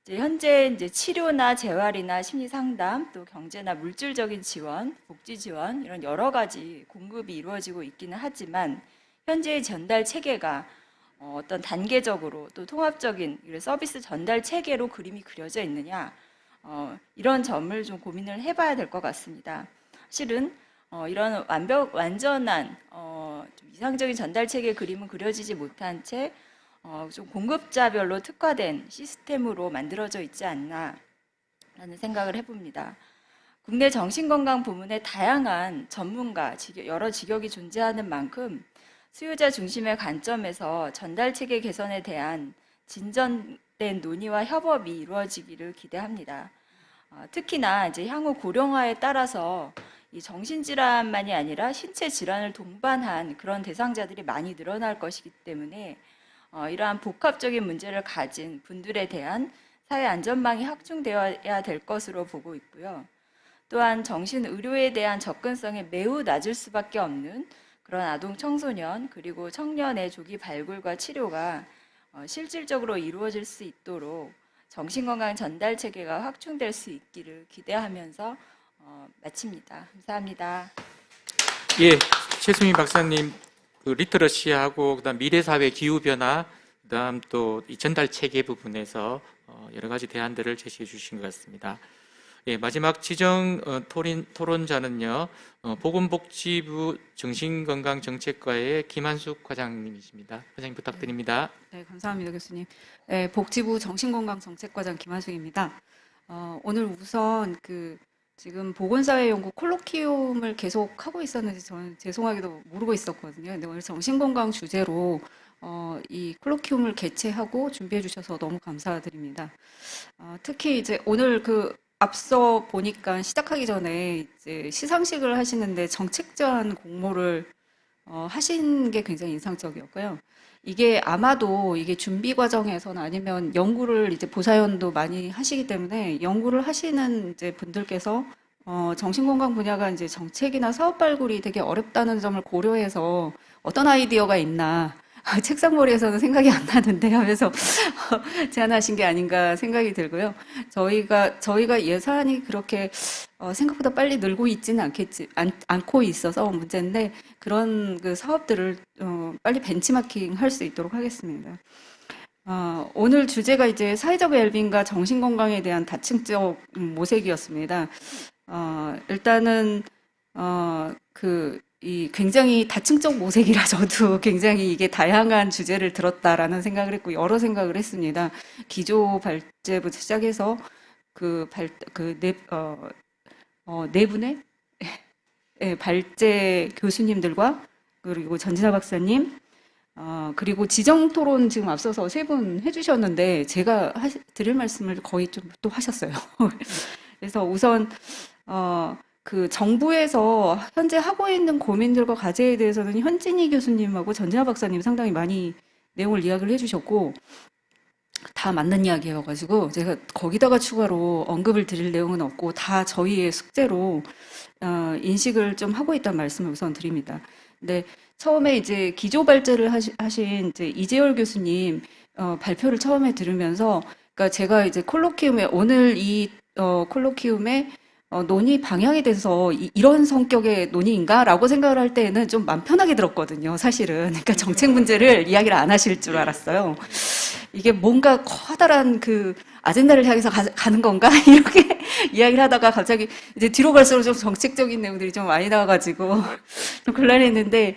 현재 치료나 재활이나 심리 상담, 또 경제나 물질적인 지원, 복지 지원 이런 여러 가지 공급이 이루어지고 있기는 하지만 현재의 전달 체계가 어떤 단계적으로 또 통합적인 서비스 전달 체계로 그림이 그려져 있느냐 이런 점을 좀 고민을 해봐야 될 것 같습니다. 실은 이런 완전한 좀 이상적인 전달 체계 그림은 그려지지 못한 채 좀 공급자별로 특화된 시스템으로 만들어져 있지 않나 라는 생각을 해봅니다. 국내 정신건강 부문에 다양한 전문가, 여러 직역이 존재하는 만큼 수요자 중심의 관점에서 전달 체계 개선에 대한 진전된 논의와 협업이 이루어지기를 기대합니다. 특히나 이제 향후 고령화에 따라서 이 정신질환만이 아니라 신체 질환을 동반한 그런 대상자들이 많이 늘어날 것이기 때문에 이러한 복합적인 문제를 가진 분들에 대한 사회 안전망이 확충되어야 될 것으로 보고 있고요. 또한 정신의료에 대한 접근성이 매우 낮을 수밖에 없는 그런 아동 청소년 그리고 청년의 조기 발굴과 치료가 실질적으로 이루어질 수 있도록 정신건강 전달 체계가 확충될 수 있기를 기대하면서 마칩니다. 감사합니다. 예, 최수민 박사님 그 리터러시하고 그다음 미래 사회 기후 변화 그다음 또 이 전달 체계 부분에서 여러 가지 대안들을 제시해 주신 것 같습니다. 예, 마지막 지정 토론자는요. 보건복지부 정신건강정책과의 김한숙 과장님이십니다. 과장님 부탁드립니다. 네, 감사합니다, 교수님. 네, 복지부 정신건강정책과장 김한숙입니다. 오늘 우선 지금 보건사회연구 콜로키움을 계속 하고 있었는지 저는 죄송하게도 모르고 있었거든요. 근데 오늘 정신건강 주제로 이 콜로키움을 개최하고 준비해 주셔서 너무 감사드립니다. 특히 이제 오늘 앞서 보니까 시작하기 전에 이제 시상식을 하시는데 정책 제안 공모를 하신 게 굉장히 인상적이었고요. 이게 아마도 이게 준비 과정에서는 아니면 연구를 이제 보사연도 많이 하시기 때문에 연구를 하시는 이제 분들께서 정신건강 분야가 이제 정책이나 사업 발굴이 되게 어렵다는 점을 고려해서 어떤 아이디어가 있나 책상머리에서는 생각이 안 나는데 하면서 제안하신 게 아닌가 생각이 들고요. 저희가 예산이 그렇게 생각보다 빨리 늘고 있지는 않고 있어서 문제인데 그런 사업들을 빨리 벤치마킹 할 수 있도록 하겠습니다. 오늘 주제가 이제 사회적 웰빙과 정신건강에 대한 다층적 모색이었습니다. 일단은 이 굉장히 다층적 모색이라 저도 굉장히 이게 다양한 주제를 들었다라는 생각을 했고 여러 생각을 했습니다. 기조 발제부터 시작해서 네 분의 발제 교수님들과 그리고 전진아 박사님 그리고 지정 토론 지금 앞서서 세 분 해주셨는데 제가 드릴 말씀을 거의 좀 또 하셨어요. 그래서 우선 정부에서 현재 하고 있는 고민들과 과제에 대해서는 현진희 교수님하고 전진아 박사님 상당히 많이 내용을 이야기를 해주셨고 다 맞는 이야기여가지고 제가 거기다가 추가로 언급을 드릴 내용은 없고 다 저희의 숙제로 인식을 좀 하고 있다는 말씀을 우선 드립니다. 근데 처음에 이제 기조 발제를 하신 이제 이재열 교수님 발표를 처음에 들으면서 그러니까 제가 이제 콜로키움에 오늘 이 콜로키움의 논의 방향에 대해서 이런 성격의 논의인가라고 생각을 할 때에는 좀 마음 편하게 들었거든요, 사실은. 그러니까 정책 문제를 이야기를 안 하실 줄 알았어요. 이게 뭔가 커다란 그 아젠다를 향해서 가는 건가? 이렇게 이야기를 하다가 갑자기 이제 뒤로 갈수록 좀 정책적인 내용들이 좀 많이 나와가지고 좀 곤란했는데,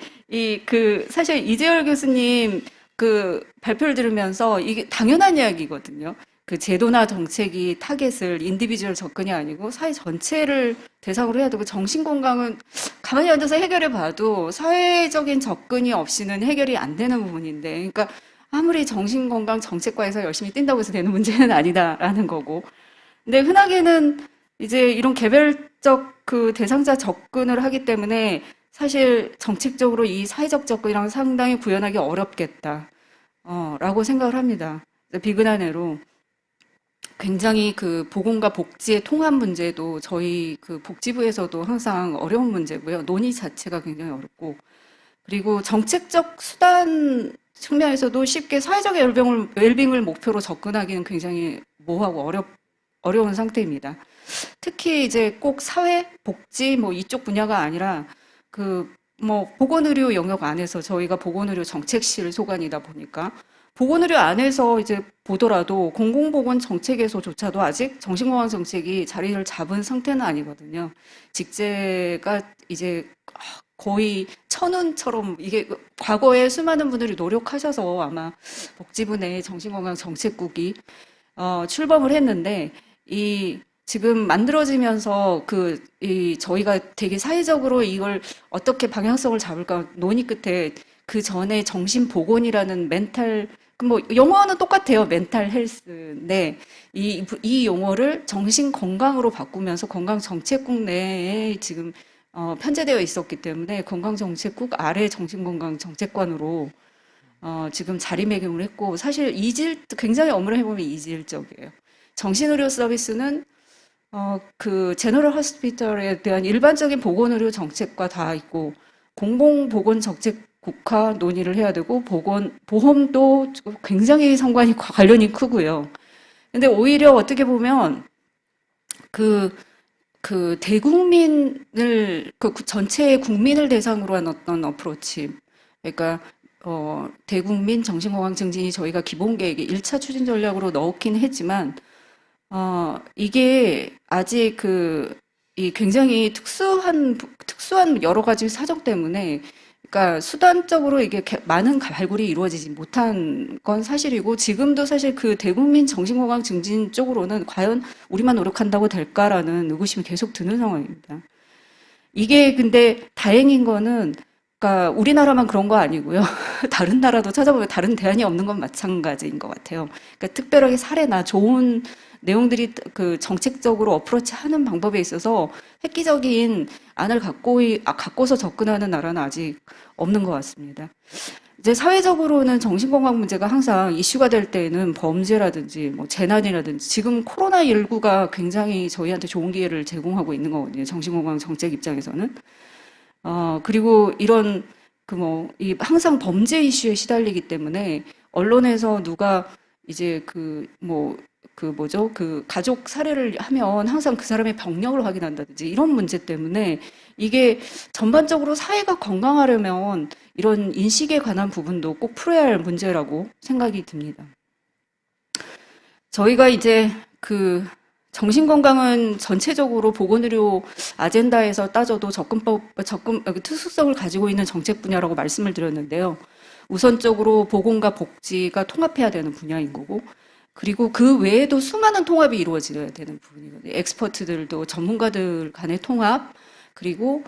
사실 이재열 교수님 그 발표를 들으면서 이게 당연한 이야기거든요. 그 제도나 정책이 타겟을 인디비주얼 접근이 아니고 사회 전체를 대상으로 해야 되고, 정신건강은 가만히 앉아서 해결해 봐도 사회적인 접근이 없이는 해결이 안 되는 부분인데, 그러니까 아무리 정신건강 정책과에서 열심히 뛴다고 해서 되는 문제는 아니다라는 거고. 근데 흔하게는 이제 이런 개별적 그 대상자 접근을 하기 때문에 사실 정책적으로 이 사회적 접근이랑 상당히 구현하기 어렵겠다, 라고 생각을 합니다. 비근한 애로. 굉장히 그 보건과 복지의 통합 문제도 저희 그 복지부에서도 항상 어려운 문제고요. 논의 자체가 굉장히 어렵고, 그리고 정책적 수단 측면에서도 쉽게 사회적 웰빙을 목표로 접근하기는 굉장히 모호하고 어려운 상태입니다. 특히 이제 꼭 사회, 복지 뭐 이쪽 분야가 아니라 그 뭐 보건의료 영역 안에서, 저희가 보건의료 정책실 소관이다 보니까 보건의료 안에서 이제 보더라도 공공보건 정책에서조차도 아직 정신건강 정책이 자리를 잡은 상태는 아니거든요. 직제가 이제 거의 천운처럼, 이게 과거에 수많은 분들이 노력하셔서 아마 복지부 내 정신건강 정책국이 출범을 했는데, 지금 만들어지면서 저희가 되게 사회적으로 이걸 어떻게 방향성을 잡을까 논의 끝에 그 전에 정신보건이라는 멘탈, 뭐 영어는 똑같아요. 멘탈 헬스인데 이 용어를 정신건강으로 바꾸면서 건강정책국 내에 지금 편제되어 있었기 때문에 건강정책국 아래 정신건강정책관으로 지금 자리매김을 했고, 사실 굉장히 업무를 해보면 이질적이에요. 정신의료 서비스는 그 제너럴 호스피털에 대한 일반적인 보건의료 정책과 다 있고, 공공보건 정책 국가 논의를 해야 되고, 보험도 굉장히 관련이 크고요. 근데 오히려 어떻게 보면 그 대국민을, 전체 국민을 대상으로 한 어떤 어프로치, 그러니까 대국민 정신건강 증진이 저희가 기본 계획에 1차 추진 전략으로 넣긴 했지만, 이게 아직 이 굉장히 특수한 여러 가지 사정 때문에, 그러니까 수단적으로 이게 많은 발굴이 이루어지지 못한 건 사실이고, 지금도 사실 그 대국민 정신건강 증진 쪽으로는 과연 우리만 노력한다고 될까라는 의구심이 계속 드는 상황입니다. 이게 근데 다행인 거는, 그러니까 우리나라만 그런 거 아니고요. 다른 나라도 찾아보면 다른 대안이 없는 건 마찬가지인 것 같아요. 그러니까 특별하게 사례나 좋은 내용들이 그 정책적으로 어프로치하는 방법에 있어서 획기적인 안을 갖고서 접근하는 나라는 아직 없는 것 같습니다. 이제 사회적으로는 정신건강 문제가 항상 이슈가 될 때에는 범죄라든지 뭐 재난이라든지, 지금 코로나19가 굉장히 저희한테 좋은 기회를 제공하고 있는 거거든요. 정신건강 정책 입장에서는. 그리고 이런 항상 범죄 이슈에 시달리기 때문에 언론에서 누가 이제 가족 사례를 하면 항상 그 사람의 병력을 확인한다든지 이런 문제 때문에, 이게 전반적으로 사회가 건강하려면 이런 인식에 관한 부분도 꼭 풀어야 할 문제라고 생각이 듭니다. 저희가 이제 정신건강은 전체적으로 보건의료 아젠다에서 따져도 특수성을 가지고 있는 정책 분야라고 말씀을 드렸는데요. 우선적으로 보건과 복지가 통합해야 되는 분야인 거고, 그리고 그 외에도 수많은 통합이 이루어져야 되는 부분이거든요. 엑스퍼트들도, 전문가들 간의 통합, 그리고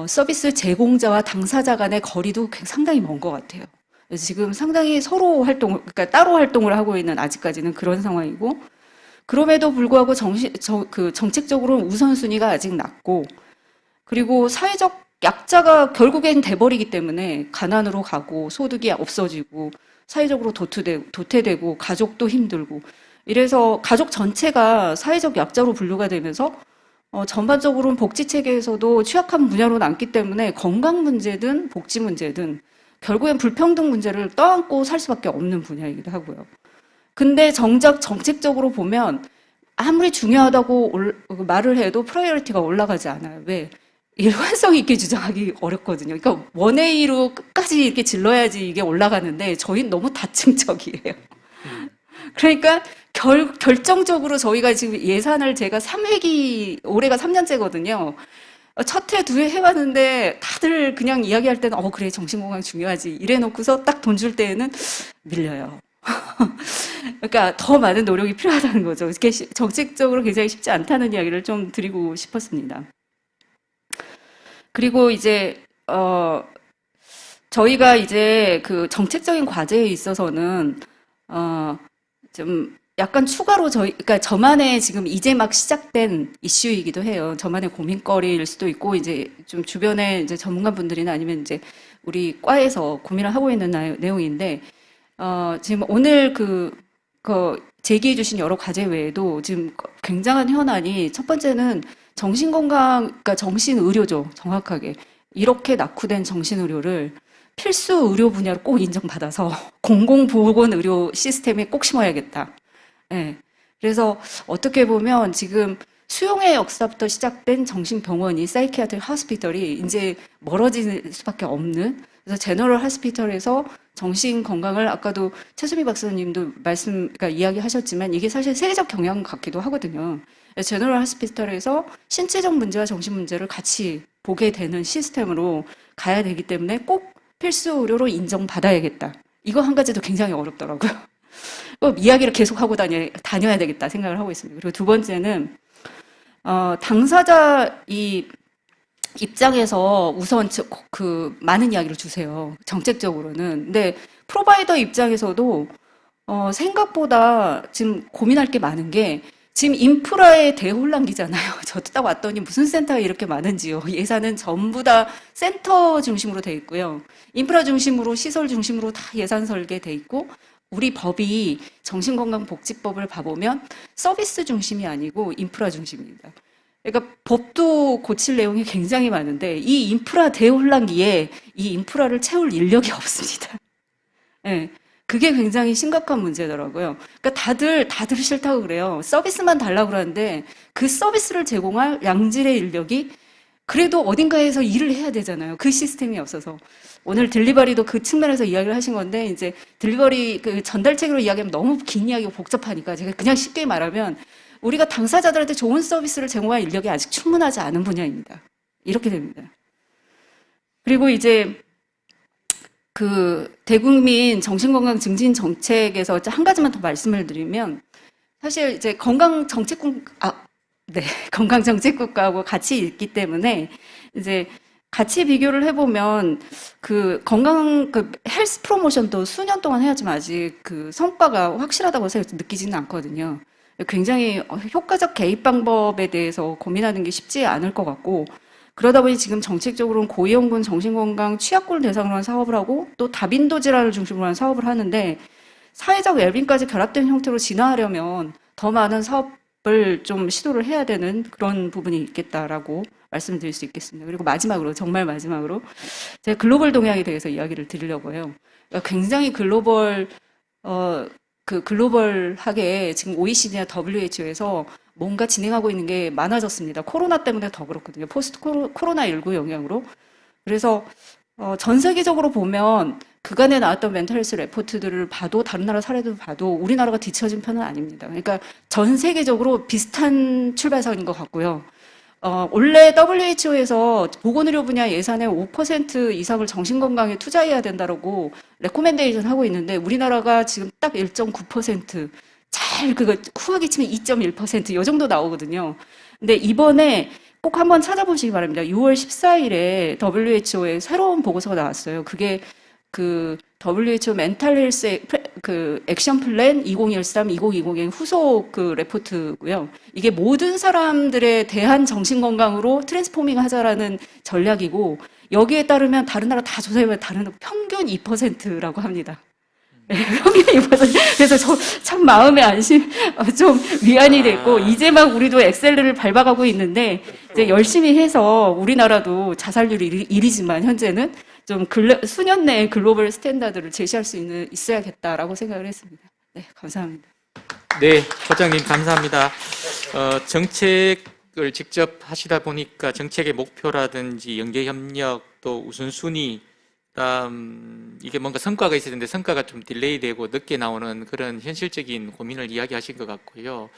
서비스 제공자와 당사자 간의 거리도 상당히 먼 것 같아요. 그래서 지금 상당히 그러니까 따로 활동을 하고 있는, 아직까지는 그런 상황이고, 그럼에도 불구하고 정책적으로 우선순위가 아직 낮고, 그리고 사회적 약자가 결국엔 돼버리기 때문에 가난으로 가고 소득이 없어지고 사회적으로 도태되고 가족도 힘들고, 이래서 가족 전체가 사회적 약자로 분류가 되면서 전반적으로는 복지 체계에서도 취약한 분야로 남기 때문에 건강 문제든 복지 문제든 결국엔 불평등 문제를 떠안고 살 수밖에 없는 분야이기도 하고요. 근데 정작 정책적으로 보면 아무리 중요하다고 말을 해도 프라이어리티가 올라가지 않아요. 왜? 일관성 있게 주장하기 어렵거든요. 그러니까 원웨이로 끝까지 이렇게 질러야지 이게 올라가는데 저희는 너무 다층적이에요. 그러니까 결정적으로 저희가 지금 예산을 제가 3회기, 올해가 3년째거든요. 첫 해, 두 해 해봤는데 다들 그냥 이야기할 때는 그래 정신건강 중요하지 이래 놓고서 딱 돈 줄 때에는 밀려요. 그러니까 더 많은 노력이 필요하다는 거죠. 이렇게 정책적으로 굉장히 쉽지 않다는 이야기를 좀 드리고 싶었습니다. 그리고 이제 저희가 이제 그 정책적인 과제에 있어서는 좀 약간 추가로 그러니까 저만의 지금 이제 막 시작된 이슈이기도 해요. 저만의 고민거리일 수도 있고, 이제 좀 주변에 이제 전문가분들이나 아니면 이제 우리 과에서 고민을 하고 있는 내용인데, 지금 오늘 제기해 주신 여러 과제 외에도 지금 굉장한 현안이 첫 번째는 정신건강, 그러니까 정신의료죠. 정확하게. 이렇게 낙후된 정신의료를 필수 의료 분야로 꼭 인정받아서 공공보건의료 시스템에 꼭 심어야겠다. 네. 그래서 어떻게 보면 지금 수용의 역사부터 시작된 정신병원이 사이키아트릭 하스피털이 이제 멀어질 수밖에 없는, 그래서 제너럴 하스피털에서 정신건강을 아까도 최수미 박사님도 그러니까 이야기하셨지만 이게 사실 세계적 경향 같기도 하거든요. 제너럴 하스피털에서 신체적 문제와 정신 문제를 같이 보게 되는 시스템으로 가야 되기 때문에 꼭 필수 의료로 인정받아야겠다. 이거 한 가지도 굉장히 어렵더라고요. 이야기를 계속하고 다녀야 되겠다 생각을 하고 있습니다. 그리고 두 번째는 당사자 입장에서 우선 많은 이야기를 주세요. 정책적으로는. 근데 프로바이더 입장에서도 생각보다 지금 고민할 게 많은 게 지금 인프라의 대혼란기잖아요. 저도 딱 왔더니 무슨 센터가 이렇게 많은지요. 예산은 전부 다 센터 중심으로 돼 있고요. 인프라 중심으로 시설 중심으로 다 예산 설계돼 있고, 우리 법이 정신건강복지법을 봐보면 서비스 중심이 아니고 인프라 중심입니다. 그러니까 법도 고칠 내용이 굉장히 많은데 이 인프라 대혼란기에 이 인프라를 채울 인력이 없습니다. 네, 그게 굉장히 심각한 문제더라고요. 그러니까 다들 싫다고 그래요. 서비스만 달라고 그러는데 그 서비스를 제공할 양질의 인력이 그래도 어딘가에서 일을 해야 되잖아요. 그 시스템이 없어서. 오늘 딜리버리도 그 측면에서 이야기를 하신 건데, 이제 딜리버리 그 전달책으로 이야기하면 너무 긴 이야기가 복잡하니까 제가 그냥 쉽게 말하면 우리가 당사자들한테 좋은 서비스를 제공할 인력이 아직 충분하지 않은 분야입니다. 이렇게 됩니다. 그리고 이제 그 대국민 정신건강 증진 정책에서 한 가지만 더 말씀을 드리면, 사실 이제 건강정책국가하고 같이 있기 때문에 이제 같이 비교를 해보면 헬스 프로모션도 수년 동안 해야지만 아직 그 성과가 확실하다고 느끼지는 않거든요. 굉장히 효과적 개입 방법에 대해서 고민하는 게 쉽지 않을 것 같고, 그러다 보니 지금 정책적으로는 고위험군 정신건강 취약군을 대상으로 한 사업을 하고 또 다빈도 질환을 중심으로 한 사업을 하는데, 사회적 웰빙까지 결합된 형태로 진화하려면 더 많은 사업을 좀 시도를 해야 되는 그런 부분이 있겠다라고 말씀드릴 수 있겠습니다. 그리고 마지막으로, 정말 마지막으로 제가 글로벌 동향에 대해서 이야기를 드리려고 해요. 그러니까 굉장히 글로벌하게 지금 OECD나 WHO에서 뭔가 진행하고 있는 게 많아졌습니다. 코로나 때문에 더 그렇거든요. 포스트 코로나19 영향으로. 그래서 전 세계적으로 보면 그간에 나왔던 멘탈 헬스 레포트들을 봐도, 다른 나라 사례도 봐도 우리나라가 뒤처진 편은 아닙니다. 그러니까 전 세계적으로 비슷한 출발선인 것 같고요. 원래 WHO에서 보건의료 분야 예산의 5% 이상을 정신건강에 투자해야 된다라고 레코멘데이션 하고 있는데, 우리나라가 지금 딱 1.9%, 후하게 치면 2.1%, 이 정도 나오거든요. 근데 이번에 꼭 한번 찾아보시기 바랍니다. 6월 14일에 WHO의 새로운 보고서가 나왔어요. 그게 그 WHO 멘탈 헬스 액션 플랜 2013-2020의 후속 레포트고요. 이게 모든 사람들에 대한 정신 건강으로 트랜스포밍 하자라는 전략이고, 여기에 따르면 다른 나라 다 조사해보면 평균 2%라고 합니다. 네, 평균 2%. 그래서 저 참 마음의 좀 위안이 됐고, 이제 막 우리도 엑셀을 밟아가고 있는데, 이제 열심히 해서 우리나라도 자살률이 1이지만 현재는 좀 수년 내에 글로벌 스탠다드를 제시할 수 있어야겠다라고 생각을 했습니다. 네, 감사합니다. 네, 과장님 감사합니다. 정책을 직접 하시다 보니까 정책의 목표라든지 연계 협력 또 우선순위 이게 뭔가 성과가 있어야 되는데 성과가 좀 딜레이되고 늦게 나오는 그런 현실적인 고민을 이야기하신 것 같고요.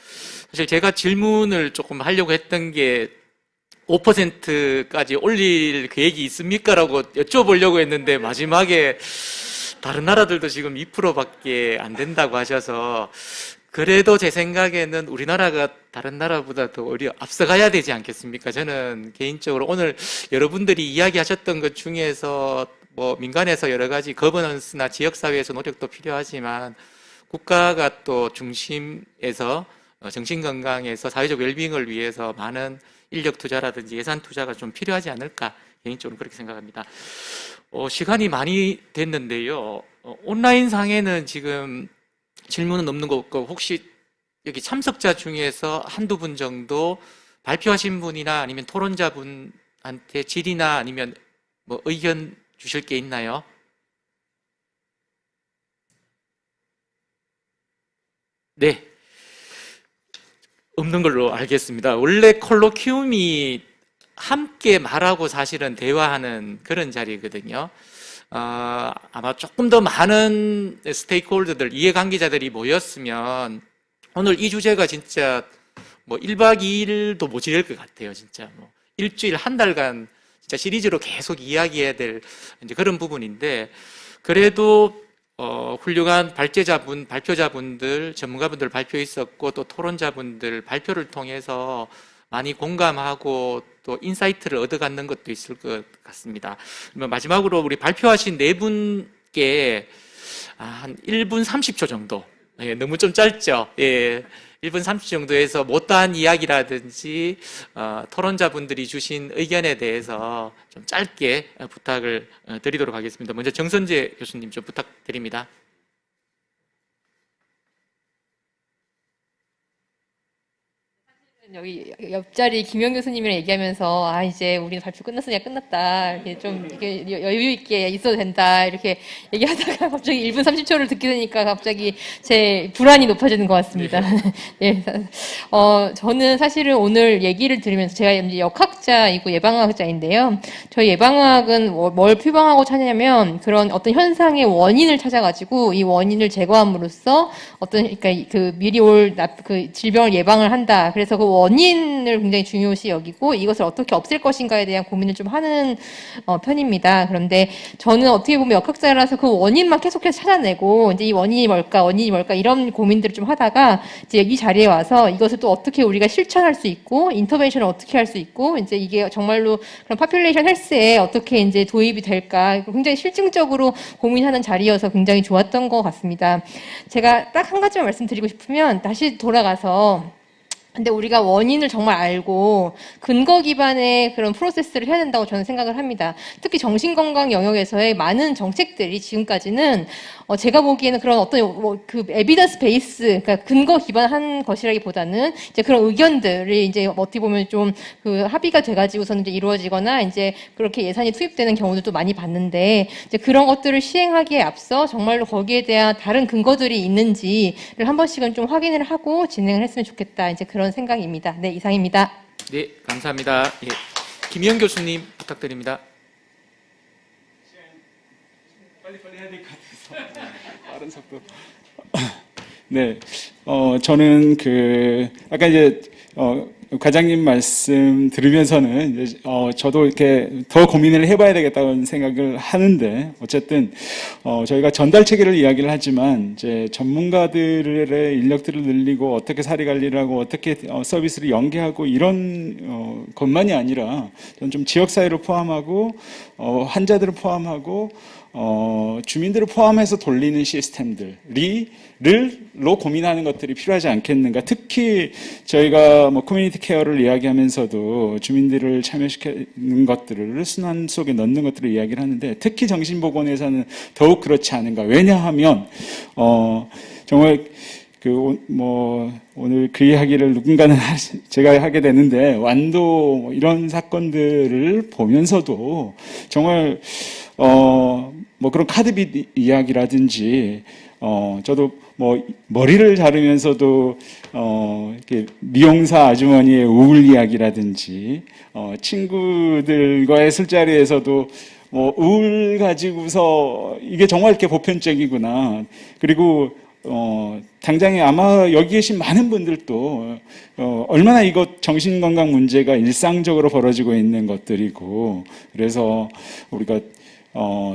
사실 제가 질문을 조금 하려고 했던 게 5%까지 올릴 계획이 있습니까? 라고 여쭤보려고 했는데 마지막에 다른 나라들도 지금 2%밖에 안 된다고 하셔서 그래도 제 생각에는 우리나라가 다른 나라보다 더 오히려 앞서가야 되지 않겠습니까? 저는 개인적으로 오늘 여러분들이 이야기하셨던 것 중에서 뭐 민간에서 여러 가지 거버넌스나 지역사회에서 노력도 필요하지만 국가가 또 중심에서 정신건강에서 사회적 웰빙을 위해서 많은 인력 투자라든지 예산 투자가 좀 필요하지 않을까 개인적으로 그렇게 생각합니다. 시간이 많이 됐는데요. 온라인 상에는 지금 질문은 없는 것 같고 혹시 여기 참석자 중에서 한두 분 정도 발표하신 분이나 아니면 토론자분한테 질의나 아니면 뭐 의견 주실 게 있나요? 네. 없는 걸로 알겠습니다. 원래 콜로키움이 함께 말하고 사실은 대화하는 그런 자리거든요. 아마 조금 더 많은 스테이크홀더들, 이해관계자들이 모였으면 오늘 이 주제가 진짜 뭐 1박 2일도 못 지낼 것 같아요. 진짜 뭐 일주일, 한 달간 진짜 시리즈로 계속 이야기해야 될 이제 그런 부분인데 그래도 훌륭한 발표자분들, 전문가분들 발표 있었고 또 토론자분들 발표를 통해서 많이 공감하고 또 인사이트를 얻어갖는 것도 있을 것 같습니다. 그러면 마지막으로 우리 발표하신 네 분께 한 1분 30초 정도, 예, 너무 좀 짧죠? 예, 1분 30초 정도에서 못다한 이야기라든지 토론자분들이 주신 의견에 대해서 좀 짧게 부탁을 드리도록 하겠습니다. 먼저 정선재 교수님 좀 부탁드립니다. 여기 옆자리 김영 교수님이랑 얘기하면서 이제 우리는 발표 끝났으니까 끝났다 이렇게 좀 이렇게 여유 있게 있어도 된다 이렇게 얘기하다가 갑자기 1분 30초를 듣게 되니까 갑자기 제 불안이 높아지는 것 같습니다. 예, 저는 사실은 오늘 얘기를 들으면서 제가 이제 역학자이고 예방학자인데요. 저희 예방학은 뭘 표방하고 찾냐면 그런 어떤 현상의 원인을 찾아가지고 이 원인을 제거함으로써 그러니까 그 미리 올 그 질병을 예방을 한다. 그래서 그 원인을 굉장히 중요시 여기고 이것을 어떻게 없앨 것인가에 대한 고민을 좀 하는 편입니다. 그런데 저는 어떻게 보면 역학자라서 그 원인만 계속해서 찾아내고 이제 이 원인이 뭘까 이런 고민들을 좀 하다가 이제 이 자리에 와서 이것을 또 어떻게 우리가 실천할 수 있고 인터벤션을 어떻게 할 수 있고 이제 이게 정말로 그런 파퓰레이션 헬스에 어떻게 이제 도입이 될까 굉장히 실증적으로 고민하는 자리여서 굉장히 좋았던 것 같습니다. 제가 딱 한 가지만 말씀드리고 싶으면 다시 돌아가서 근데 우리가 원인을 정말 알고 근거 기반의 그런 프로세스를 해야 된다고 저는 생각을 합니다. 특히 정신건강 영역에서의 많은 정책들이 지금까지는 제가 보기에는 그런 어떤 그 에비던스 베이스, 그러니까 근거 기반한 것이라기보다는 이제 그런 의견들이 이제 어떻게 보면 좀 그 합의가 돼가지고서는 이제 이루어지거나 이제 그렇게 예산이 투입되는 경우들도 많이 봤는데 이제 그런 것들을 시행하기에 앞서 정말로 거기에 대한 다른 근거들이 있는지를 한 번씩은 좀 확인을 하고 진행을 했으면 좋겠다. 이제 그런 생각입니다. 네, 이상입니다. 네, 감사합니다. 예, 김희영 교수님 부탁드립니다. 빨리 해야 될 것 같아서 빠른 속도. 네, 저는 아까 이제 과장님 말씀 들으면서는 이제 저도 이렇게 더 고민을 해봐야 되겠다는 생각을 하는데 어쨌든 저희가 전달 체계를 이야기를 하지만 이제 전문가들의 인력들을 늘리고 어떻게 사례 관리를 하고 어떻게 서비스를 연계하고 이런 것만이 아니라 저는 좀 지역 사회를 포함하고 환자들을 포함하고 주민들을 포함해서 돌리는 시스템들로 고민하는 것들이 필요하지 않겠는가. 특히 저희가 뭐 커뮤니티 케어를 이야기하면서도 주민들을 참여시키는 것들을 순환 속에 넣는 것들을 이야기를 하는데 특히 정신보건에서는 더욱 그렇지 않은가. 왜냐하면 정말 오늘 그 이야기를 누군가는 제가 하게 되는데 완도 이런 사건들을 보면서도 정말 그런 카드빚 이야기라든지 저도 뭐 머리를 자르면서도 이렇게 미용사 아주머니의 우울 이야기라든지 친구들과의 술자리에서도 뭐 우울 가지고서 이게 정말 이렇게 보편적이구나. 그리고 당장에 아마 여기 계신 많은 분들도 얼마나 이것 정신건강 문제가 일상적으로 벌어지고 있는 것들이고, 그래서 우리가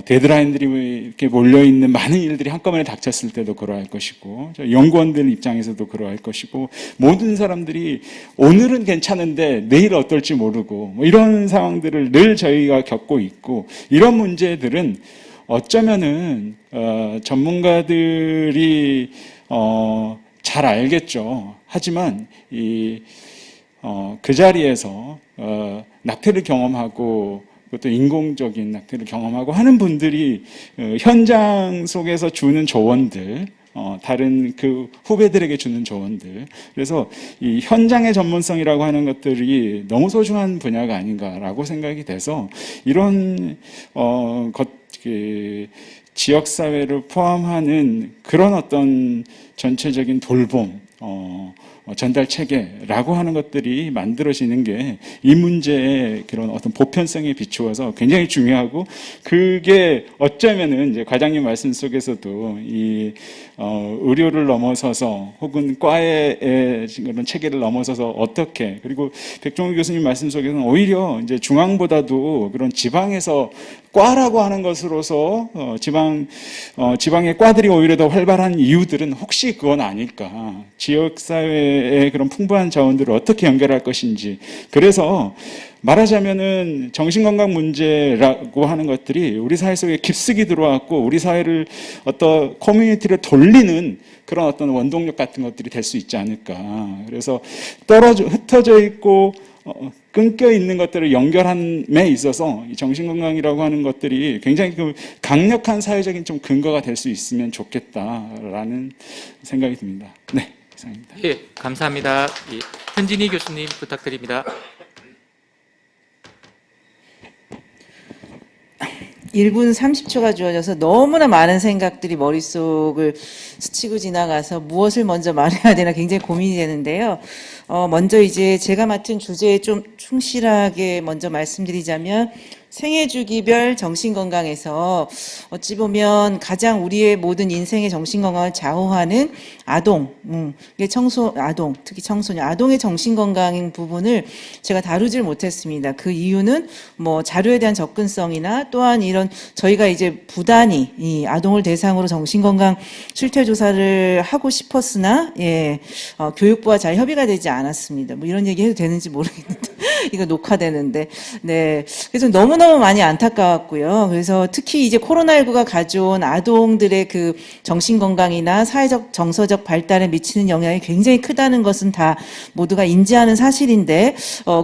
데드라인들이 이렇게 몰려있는 많은 일들이 한꺼번에 닥쳤을 때도 그러할 것이고, 연구원들 입장에서도 그러할 것이고, 모든 사람들이 오늘은 괜찮은데 내일 어떨지 모르고 뭐 이런 상황들을 늘 저희가 겪고 있고, 이런 문제들은 어쩌면은 전문가들이 잘 알겠죠. 하지만 그 자리에서 낙태를 경험하고, 그것도 인공적인 낙태를 경험하고 하는 분들이 현장 속에서 주는 조언들, 다른 그 후배들에게 주는 조언들, 그래서 이 현장의 전문성이라고 하는 것들이 너무 소중한 분야가 아닌가라고 생각이 돼서, 이런 지역 사회를 포함하는 그런 어떤 전체적인 돌봄, 전달 체계라고 하는 것들이 만들어지는 게 이 문제의 그런 어떤 보편성에 비추어서 굉장히 중요하고, 그게 어쩌면은 이제 과장님 말씀 속에서도 이 의료를 넘어서서 혹은 과의 그런 체계를 넘어서서 어떻게, 그리고 백종원 교수님 말씀 속에서는 오히려 이제 중앙보다도 그런 지방에서 과라고 하는 것으로서 지방의 과들이 오히려 더 활발한 이유들은 혹시 그건 아닐까, 지역사회의 그런 풍부한 자원들을 어떻게 연결할 것인지. 그래서 말하자면은 정신건강 문제라고 하는 것들이 우리 사회 속에 깊숙이 들어왔고, 우리 사회를 어떤 커뮤니티를 돌리는 그런 어떤 원동력 같은 것들이 될 수 있지 않을까. 그래서 흩어져 있고 끊겨 있는 것들을 연결함에 있어서 이 정신건강이라고 하는 것들이 굉장히 그 강력한 사회적인 좀 근거가 될 수 있으면 좋겠다라는 생각이 듭니다. 네, 이상입니다. 예, 감사합니다. 예, 현진희 교수님 부탁드립니다. 1분 30초가 주어져서 너무나 많은 생각들이 머릿속을 스치고 지나가서 무엇을 먼저 말해야 되나 굉장히 고민이 되는데요. 먼저 이제 제가 맡은 주제에 좀 충실하게 먼저 말씀드리자면, 생애주기별 정신건강에서 어찌 보면 가장 우리의 모든 인생의 정신건강을 좌우하는 아동, 이게 아동, 특히 청소년, 아동의 정신건강인 부분을 제가 다루질 못했습니다. 그 이유는 뭐 자료에 대한 접근성이나, 또한 이런 저희가 이제 부단히 이 아동을 대상으로 정신건강 실태조사를 하고 싶었으나, 교육부와 잘 협의가 되지 않았습니다. 뭐 이런 얘기 해도 되는지 모르겠는데, 이거 녹화되는데. 네. 그래서 너무너무 많이 안타까웠고요. 그래서 특히 이제 코로나19가 가져온 아동들의 그 정신건강이나 사회적, 정서적 발달에 미치는 영향이 굉장히 크다는 것은 다 모두가 인지하는 사실인데,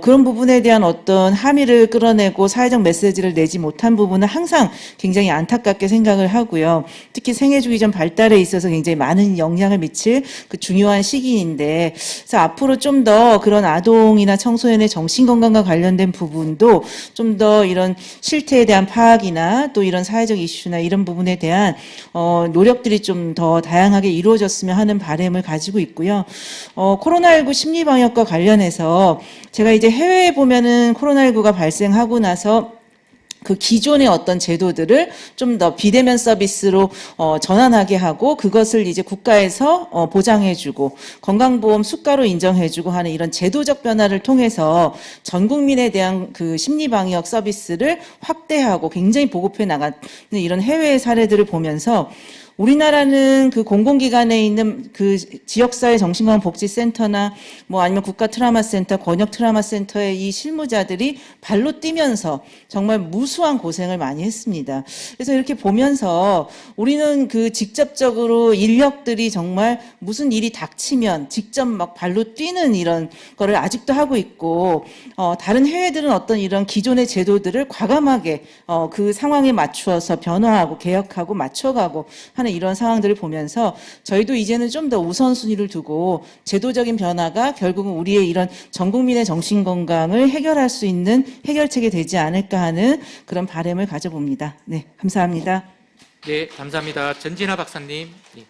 그런 부분에 대한 어떤 함의를 끌어내고 사회적 메시지를 내지 못한 부분은 항상 굉장히 안타깝게 생각을 하고요. 특히 생애주기 전 발달에 있어서 굉장히 많은 영향을 미칠 그 중요한 시기인데, 그래서 앞으로 좀 더 그런 아동이나 청소년의 정신건강과 관련된 부분도 좀 더 이런 실태에 대한 파악이나 또 이런 사회적 이슈나 이런 부분에 대한 노력들이 좀 더 다양하게 이루어졌으면 하는 바람을 가지고 있고요. 코로나19 심리방역과 관련해서 제가 이제 해외에 보면은 코로나19가 발생하고 나서 그 기존의 어떤 제도들을 좀 더 비대면 서비스로 전환하게 하고, 그것을 이제 국가에서 보장해주고 건강보험 수가로 인정해주고 하는 이런 제도적 변화를 통해서 전 국민에 대한 그 심리방역 서비스를 확대하고 굉장히 보급해 나가는 이런 해외의 사례들을 보면서, 우리나라는 그 공공기관에 있는 그 지역사회 정신건강복지센터나 뭐 아니면 국가트라우마센터, 권역트라우마센터의 이 실무자들이 발로 뛰면서 정말 무수한 고생을 많이 했습니다. 그래서 이렇게 보면서 우리는 그 직접적으로 인력들이 정말 무슨 일이 닥치면 직접 막 발로 뛰는 이런 거를 아직도 하고 있고, 다른 해외들은 어떤 이런 기존의 제도들을 과감하게 그 상황에 맞추어서 변화하고 개혁하고 맞춰가고 하는 이런 상황들을 보면서, 저희도 이제는 좀 더 우선순위를 두고 제도적인 변화가 결국은 우리의 이런 전 국민의 정신건강을 해결할 수 있는 해결책이 되지 않을까 하는 그런 바람을 가져봅니다. 네, 감사합니다. 네, 감사합니다. 전진아 박사님. 예.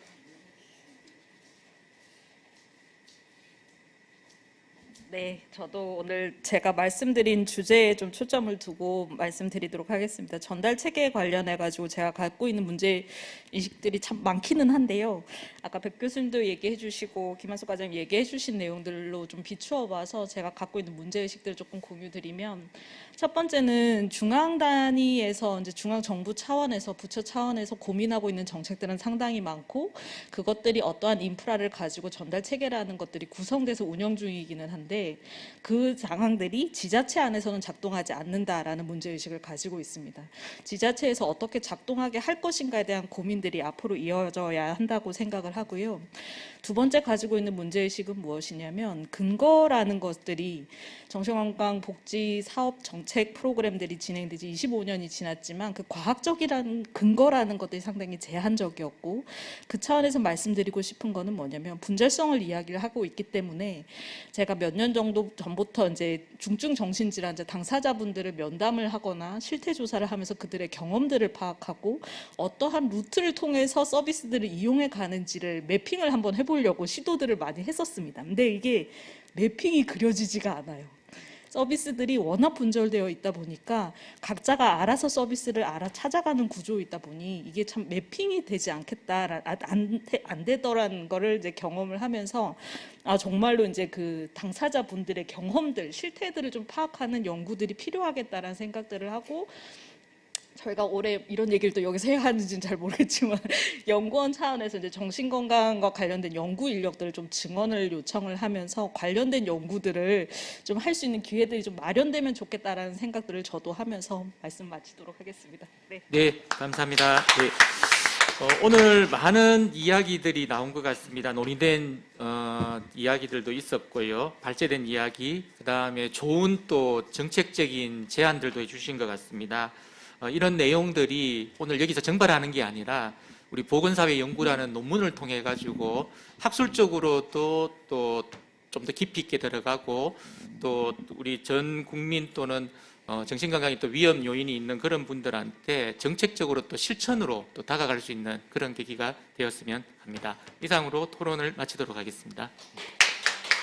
네, 저도 오늘 제가 말씀드린 주제에 좀 초점을 두고 말씀드리도록 하겠습니다. 전달 체계에 관련해 가지고 제가 갖고 있는 문제 인식들이 참 많기는 한데요. 아까 백 교수님도 얘기해 주시고 김한수 과장님 얘기해 주신 내용들로 좀 비추어 봐서 제가 갖고 있는 문제 의식들을 조금 공유드리면, 첫 번째는 중앙 단위에서 이제 중앙 정부 차원에서 부처 차원에서 고민하고 있는 정책들은 상당히 많고, 그것들이 어떠한 인프라를 가지고 전달 체계라는 것들이 구성돼서 운영 중이기는 한데, 그 상황들이 지자체 안에서는 작동하지 않는다라는 문제의식을 가지고 있습니다. 지자체에서 어떻게 작동하게 할 것인가에 대한 고민들이 앞으로 이어져야 한다고 생각을 하고요. 두 번째 가지고 있는 문제의식은 무엇이냐면, 근거라는 것들이 정신건강 복지 사업 정책 프로그램들이 진행된 지 25년이 지났지만 그 과학적이라는 근거라는 것들이 상당히 제한적이었고, 그 차원에서 말씀드리고 싶은 거는 뭐냐면 분절성을 이야기를 하고 있기 때문에 제가 몇 년 정도 전부터 이제 중증 정신질환자 당사자분들을 면담을 하거나 실태 조사를 하면서 그들의 경험들을 파악하고 어떠한 루트를 통해서 서비스들을 이용해 가는지를 매핑을 한번 해보려고 시도들을 많이 했었습니다. 근데 이게 매핑이 그려지지가 않아요. 서비스들이 워낙 분절되어 있다 보니까 각자가 알아서 서비스를 찾아가는 구조이다 보니 이게 참 매핑이 되지 않겠다, 안 되더라는 거를 이제 경험을 하면서, 정말로 이제 그 당사자분들의 경험들, 실태들을 좀 파악하는 연구들이 필요하겠다라는 생각들을 하고, 저희가 올해 이런 얘기를 또 여기서 해야 하는지는 잘 모르겠지만 연구원 차원에서 이제 정신건강과 관련된 연구 인력들을 좀 증언을 요청을 하면서 관련된 연구들을 좀 할 수 있는 기회들이 좀 마련되면 좋겠다라는 생각들을 저도 하면서 말씀 마치도록 하겠습니다. 네, 네, 감사합니다. 네. 오늘 많은 이야기들이 나온 것 같습니다. 논의된 이야기들도 있었고요. 발제된 이야기, 그다음에 좋은 또 정책적인 제안들도 해주신 것 같습니다. 이런 내용들이 오늘 여기서 정발하는 게 아니라 우리 보건사회연구라는 논문을 통해 가지고 학술적으로도 또 좀 더 깊이 있게 들어가고, 또 우리 전 국민 또는 정신건강에 또 위험 요인이 있는 그런 분들한테 정책적으로 또 실천으로 또 다가갈 수 있는 그런 계기가 되었으면 합니다. 이상으로 토론을 마치도록 하겠습니다.